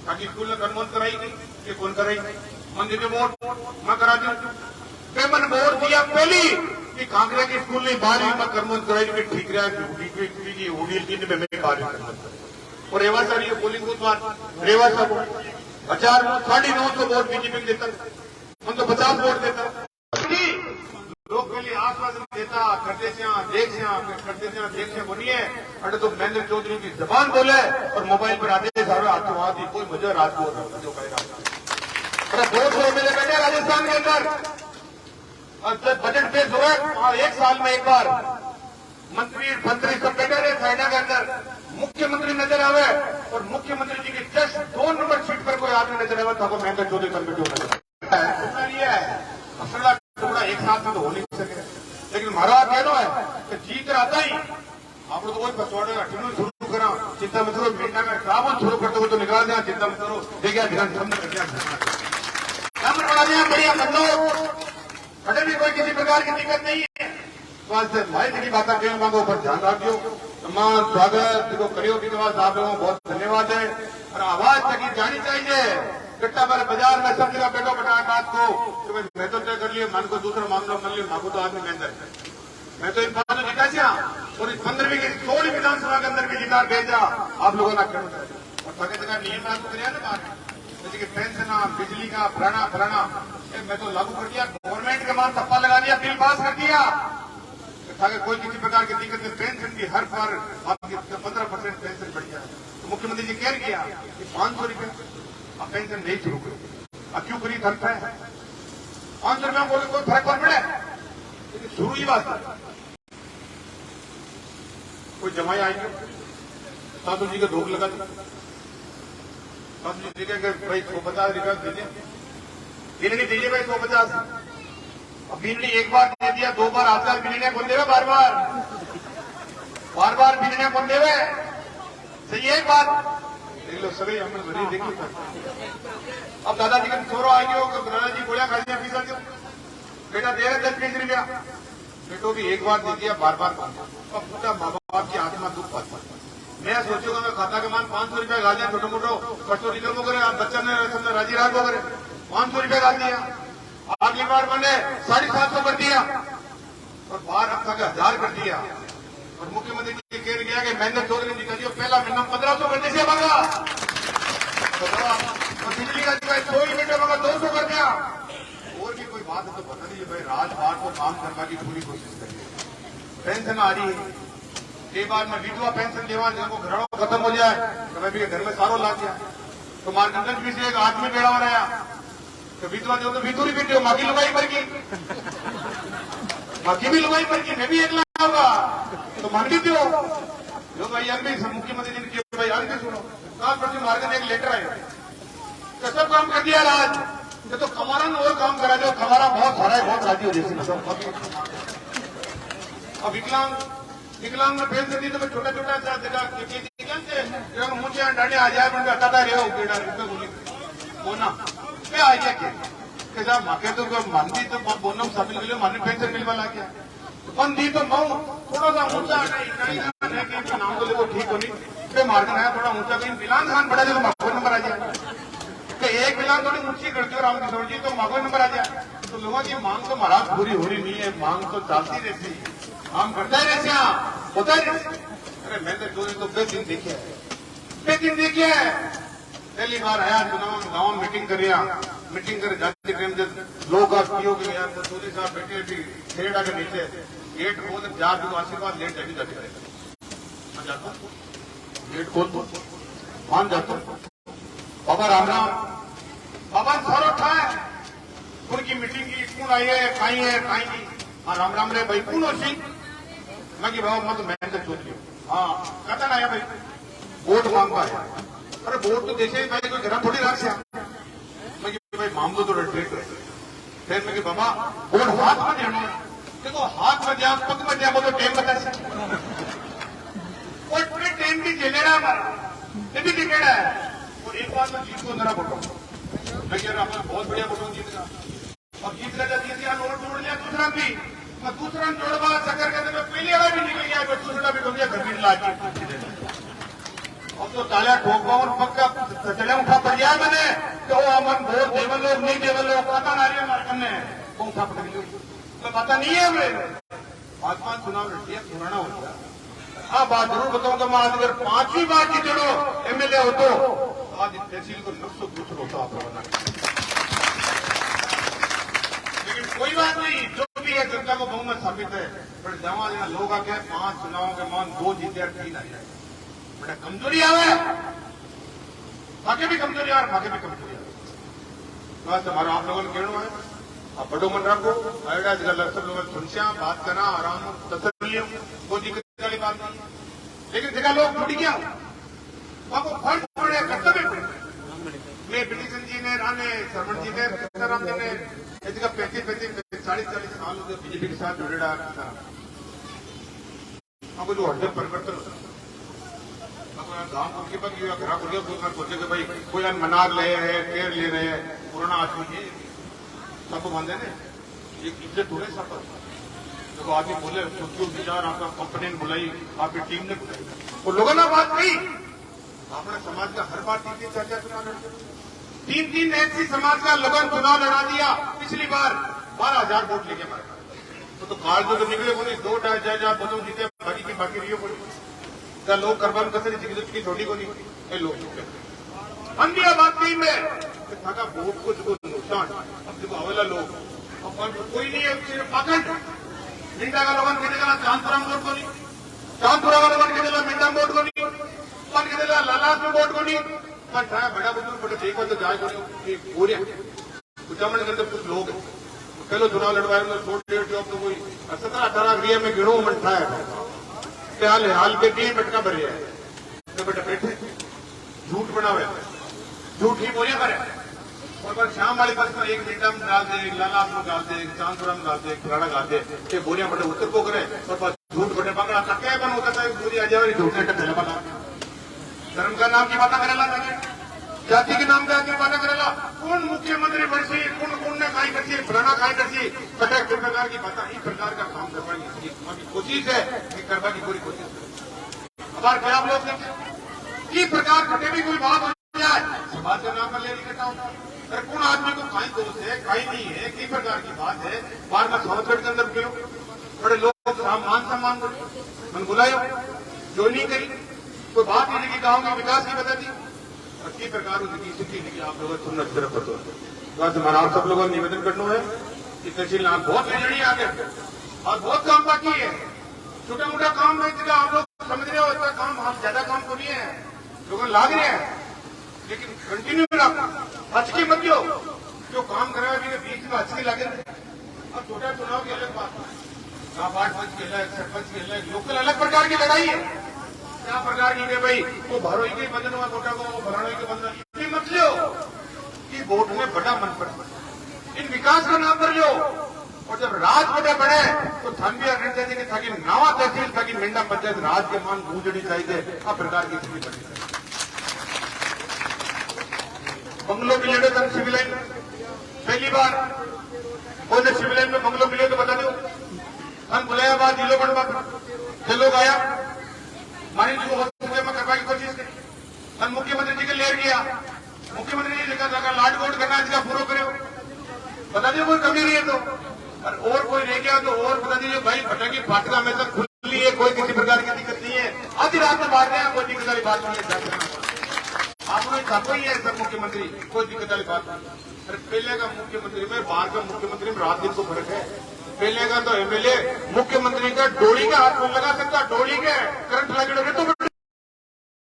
ताकि स्कूल में कन्मोन कराई गई, ये कौन कराई मंदिर में वोट मैं करा दी, पेमन वोट दिया पहली कि कांकरे की स्कूल ने 12वीं में कर्मों कराई कि ठीक रहा उड़ील की में कार्य और रेवा सर ये पोलिंग बूथ रेवा सर 950 वोट बीजेपी देता, उनको 50 वोट देता, लोग पहले आश्वासन देता करते देख से बोलिए अरे तो महेंद्र चौधरी की जबान बोले और मोबाइल पर आते सारे आतंकवादी कोई मुझे राजपूत जो कहेगा। 200 एमएलए बैठे राजस्थान के अंदर और जब बजट पेश हुआ और एक साल में एक बार मंत्री सब बैठे रहे साइडा के अंदर, मुख्यमंत्री नजर आवे और मुख्यमंत्री जी के जस्ट 2 नंबर सीट पर कोई आदमी नजर आवे तो महेंद्र चौधरी कमेटी नजर है। मसला टुकड़ा एक साथ में तो हो नहीं सके, लेकिन हमारा कहना है कि जीत आता ही आप लोग वही पसवाड़े शुरू करा, चिंता मत करो, मीडिया में काम शुरू करते हुए तो निकाल देना, चिंता मत करो, देखिए ध्यान सामने कर दिया, नंबर बढ़ा दिया, बढ़िया कर लो, बड़े भी कोई किसी प्रकार की दिक्कत नहीं है। तो आज भाई जी की बातें कहने मांगो पर ध्यान रखियो, तमाम स्वागत देखो करियो की बात, आप लोगों को बहुत धन्यवाद है। और आवाज तक जानी चाहिए, कट्टा पर बाजार में सब जगह बैठो बटा बात को तो मैं तो तय कर लिया, मन को दूसरा मामला मन लिया, मांगो तो आदमी के अंदर मैं तो इन बातों जिता और इस 15वीं की 16वीं विधानसभा के अंदर भी जिता भेजा आप लोगों ने और सके जगह नियम लागू कर जैसे कि पेंशन बिजली का फलाना मैं तो लागू कर दिया, गवर्नमेंट के मान थप्पा लगा दिया, बिल पास कर दिया ताकि कोई किसी प्रकार की दिक्कत नहीं, पेंशन की हर बार आपकी 15% पेंशन बढ़ जाए। तो मुख्यमंत्री जी कह किया कि 500 रुपये अब पेंशन नहीं शुरू करो, अब क्यों करी धरता है 500 रुपये बोले कोई फर्क पड़ पड़े, लेकिन शुरू ही बात कोई जमाई आएंगे साधु जी का रोक लगा दिया, साधु जी कहेंगे भाई 150 रुपया दीजिए, बिजली दीजिए भाई 150, अब बिजली एक बार दे दिया, 2 बार आजकल बिजली कौन देवे, बार बार बिजली कौन देवे, सही है एक बात देख लो सभी हमने बड़ी देख ली। अब दादाजी का छोरो आएंगे दादाजी गोलियां खा दिया, फीसा क्यों बेटा दे रहे 10-20 रुपया, बेटो भी एक बार दे दिया, बार अब पूरा माँ बाप की आत्मा दुख पाती। मैं सोचूंगा मैं खाता के मान 500 रुपया गा दिया, छोटो मोटो बच्चों निकल करे, आप बच्चा ने राजी रात हो करे 500 रुपया गा दिया, अगली बार मैंने 750 कर दिया और बार अब तक 1000 कर दिया। और मुख्यमंत्री जी कह गया कि महेंद्र चौधरी जी का दियो पहला महीना 1500 कर दीजिए मांगा, और बिजली का 24 मिनट मांगा 200 कर दिया। और भी कोई बात है तो बता दीजिए भाई, राजभार को काम करने की पूरी कोशिश करिए। पेंशन आ रही है, एक बार में विधवा पेंशन देवा जिनको घरों खत्म हो जाए तो मैं भी घर में सारो ला दिया, तो मार्गदर्शन भी से एक आदमी बेड़ा हो रहा तो विधवा जो तो विधुरी बेटे माँ की लुगाई पर की, माँ की भी लुगाई पर की, मैं भी एक होगा तो मान भी दो जो भाई अभी मुख्यमंत्री जी ने भाई आज भी सुनो, कल प्रति मार्ग में एक लेटर आए तो सब काम कर दिया राज, तो खमारा ने और काम करा दो, खमारा बहुत सारा है, बहुत राजी हो जैसे अब विकलांग में पेंशन दी तो मैं छोटा सा जगह मुझे डांडे आ जाए मैं हटाता रहे बोना क्या आ गया के साहब माके तो मानती तो बोनम शामिल मिले माने पेंशन मिलवा ला गया अपन दी तो मऊ थोड़ा सा ऊंचा नाम तो देखो ठीक होनी पे मार्गन है थोड़ा ऊंचा, कहीं बिलान खान बढ़ा जाए तो मागो नंबर आ जाए, एक बिलान थोड़ी ऊंची करती हो राम किशोर जी तो मागो नंबर आ जाए। तो लोगों की मांग तो महाराज पूरी हो रही नहीं है, मांग तो चलती रहती है, काम करता ही रहते होता ही रहते। अरे मैंने तो बेदिन देखिए पहली बार आया चुनाव गाँव मीटिंग कर जाते टाइम जब लोग पीओ के यार चौधरी साहब बैठे भी खेड़ा के नीचे गेट खोल जा भी आशीर्वाद लेट जाती जाते मैं जाता गेट खोल दो मान जाता बाबा राम बाबा सारो उठाए उनकी मीटिंग की कौन आई है खाई की हाँ राम रे भाई कौन हो सी मैं कि बाबा मत मैं तो चौधरी हाँ कहता ना आया भाई वोट मांगवा है, अरे वोट तो जैसे ही भाई कोई घर थोड़ी रख मैं कि भाई मामलो तो रेट फिर मैं कि बाबा वोट हाथ में देना देखो हाथ में दिया पग में दिया वो तो टेम बता और पूरे टेम भी जेले रहा हमारा ये भी टिकट है। और एक बार मैं जीत को जरा बोलो मैं कह रहा हूँ बहुत बढ़िया बोलो जीत का और जीत का जब दिया नोट जोड़ लिया दूसरा भी मैं दूसरा जोड़वा चक्कर करते मैं पहले वाला भी निकल गया मैं दूसरा भी बोल दिया घर में ला के अब तो तालियां ठोकवा और पक्का चले उठा पड़ गया मैंने तो अमन वोट देवल लोग नहीं देवल लोग पता ना रही मार्कन ने वो उठा पड़ गई तो पता नहीं है मेरे आसमान चुनाव लड़ती है पुराना हो गया। हाँ बात जरूर बताऊंगा मैं आज अगर 5वीं बार की चलो एमएलए हो तो आज तहसील को 900 होता आप लोगों लेकिन कोई बात नहीं, जो भी है जनता को बहुमत साबित है। पर जमा लोग आके 5 चुनावों के मान 2 जीते 3 आ जाए बड़ा कमजोरी आवे आगे भी कमजोरी आ आगे भी कमजोरी आवे बस हमारा आप लोगों ने कहना है अब बड़ो मन रखो अड़ा जगह सब लोग सुनश्या बात करा आराम तसल्लियों कोई दिक्कत वाली बात नहीं। लेकिन जगह लोग जुड़ गया वहां फर्ज पड़े कर्तव्य पड़े मैं पिटिशन जी ने राने सरवण जी ने राम जी ने जगह 35-40 साल हो गए बीजेपी के साथ जुड़े रहा आपको जो हड्डे परिवर्तन गांव के बाद घरा को सोचे कि भाई कोई मनार ले रहे हैं केयर ले रहे हैं पुराना आदमी है सबको बांधे ने एक इज्जत हो रही सब जब आदमी बोले सोचो विचार आपका कंपनी ने बुलाई आपकी टीम ने बुलाई वो लोगों ने बात कही अपने समाज का हर बात की चर्चा चुनाव लड़ते 3 ऐसी समाज का लगन चुनाव लड़ा दिया पिछली बार 12,000 वोट लेके मारे तो काल जो निकले बोले 2-2.5 वोटों जीते बाकी की बाकी रही बोली क्या लोग करबान कसरी की छोटी को नहीं ये लोग अंधिया बात नहीं में थाका वोट को जो नुकसान अब देखो अवेला लोग अब कोई नहीं है सिर्फ पाखंड मिंटा का लोगन के देगा चांदपुरम वोट को नहीं चांदपुरा का लोगन के देगा मिंटा वोट को नहीं मन के देगा लालास में वोट को नहीं पर था बड़ा बुजुर्ग बड़े देखो तो जाए को पूरे कुचामण के अंदर कुछ लोग पहले चुनाव लड़वाए छोटे जॉब तो कोई 17-18 गृह में गिरो मन था हाल के टीम बटका भरे है तो बेटा बैठे झूठ बनावे झूठ ही बोलिया करे और शाम वाली बस में एक मिनट में डाल दे एक लाला में डाल दे एक चांदपुरा में डाल दे एक फलाना डाल दे ये बोलिया बड़े उत्तर को करे और बस झूठ बने पकड़ा क्या बन होता था पूरी अजावरी झूठ ने पहले बना धर्म का नाम की बात करेला जाति के नाम की बात करेला कौन मुख्यमंत्री बढ़ी कौन ने खाई करती फलाना खाई करती कटक प्रकार की बात इस प्रकार का काम करवानी हमारी कोशिश है कि करवा की पूरी कोशिश हमारे क्या आप लोग किस प्रकार कटे भी कोई बात हो जाए समाज का नाम पर ले इकट्ठा होता अरे कौन आदमी को खाई दोष है खाई नहीं है किस प्रकार की बात है बार बार संवत्सर के अंदर क्यों बड़े लोग मान सम्मान मन बुलायो जो नहीं करी कोई बात नहीं लगी गाँव में विकास की बता दी और किस प्रकार उनकी स्थिति नहीं आप लोगों को सुनना सिर्फ पता बस हमारा आप सब लोगों को निवेदन करना है कि तहसील नाम बहुत लेजड़ी आ गए और बहुत काम बाकी है छोटा मोटा काम नहीं जगह आप लोग समझ रहे हो इतना काम हम ज्यादा काम तो नहीं है लोगों लाग रहे हैं लेकिन कंटिन्यू रखना हचकी मत दो जो काम करा भी बीच में हचकी लगे अब छोटा चुनाव की अलग बात है वार्ड पंच की अलग सरपंच की अलग लोकल अलग प्रकार की लड़ाई है क्या प्रकार की भाई वो भरोई के बंधन हुआ छोटा को भराई के बंधन इतनी मत लो कि वोट में बड़ा मन पर इन विकास का नाम पर लो और जब राज बड़े बढ़े तो धन भी अग्रणी चाहिए ताकि नवा तहसील ताकि मिंडा पंचायत राज के मान गूंजनी चाहिए अब प्रकार की स्थिति बनी बंगलो मिले तब सिविल लाइन पहली बार कौन से सिविल लाइन में बंगलो मिले तो बता दो हम बुलाया बाद जिलो बड़ा लोग आया मानी जी को में करवा की कोशिश करी हम मुख्यमंत्री जी के ले गया मुख्यमंत्री जी ने कहा लाड वोट करना इसका पूरा करो बता दिए कोई कमी नहीं है तो और कोई रह गया तो और बता दीजिए भाई भटकी फाटका में तक खुली है कोई किसी प्रकार की दिक्कत नहीं है आधी रात में मार रहे हैं कोई दिक्कत वाली बात नहीं है आप लोग छापा ही है सब मुख्यमंत्री कोई दिक्कत वाली बात नहीं अरे पहले का मुख्यमंत्री में बाहर का मुख्यमंत्री में रात दिन को फर्क है पहले का तो एमएलए मुख्यमंत्री का डोली का हाथ लगा सकता डोली के करंट लगे तो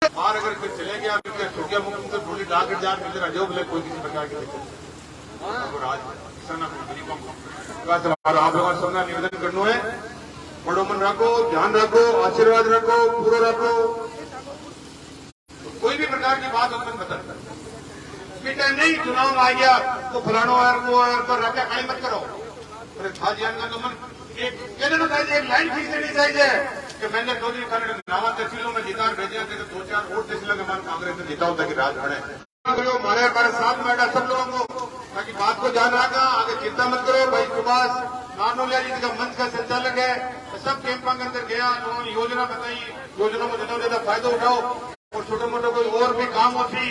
बाहर अगर कोई चले गया तो क्या मुख्यमंत्री डोली डाल के जार मिल रहा जो बोले कोई किसी प्रकार की दिक्कत आप लोगों को सबका निवेदन करना है बड़ो मन रखो ध्यान रखो आशीर्वाद रखो पूरा रखो कोई भी प्रकार की बात होकर बता बेटा नहीं चुनाव आ गया तो फलानो पर रखा खाली मत करो अरे था का तो मन एक लाइन खींच देनी चाहिए कि मैंने चौधरी खान नावा तहसीलों में जीता भेजा थे तो 2-4 वोट तहसीलों के बाद कांग्रेस ने जीता होता कि राज बढ़े हमारे साथ बैठा सब लोगों को ताकि बात को ध्यान रखा आगे चिंता मत करो भाई सुभाष नानोलिया जी का मंच का संचालक है सब कैंपों के अंदर गया लोगों ने योजना बताई योजना को ज्यादा फायदा उठाओ और छोटे मोटे कोई और भी काम होती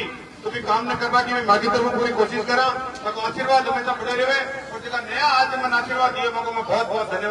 तो भी काम न करवा की मैं मागी तरफ पूरी कोशिश करा तो आशीर्वाद हमेशा बड़े रहे और जगह नया आज मन आशीर्वाद दिए मैं बहुत बहुत धन्यवाद।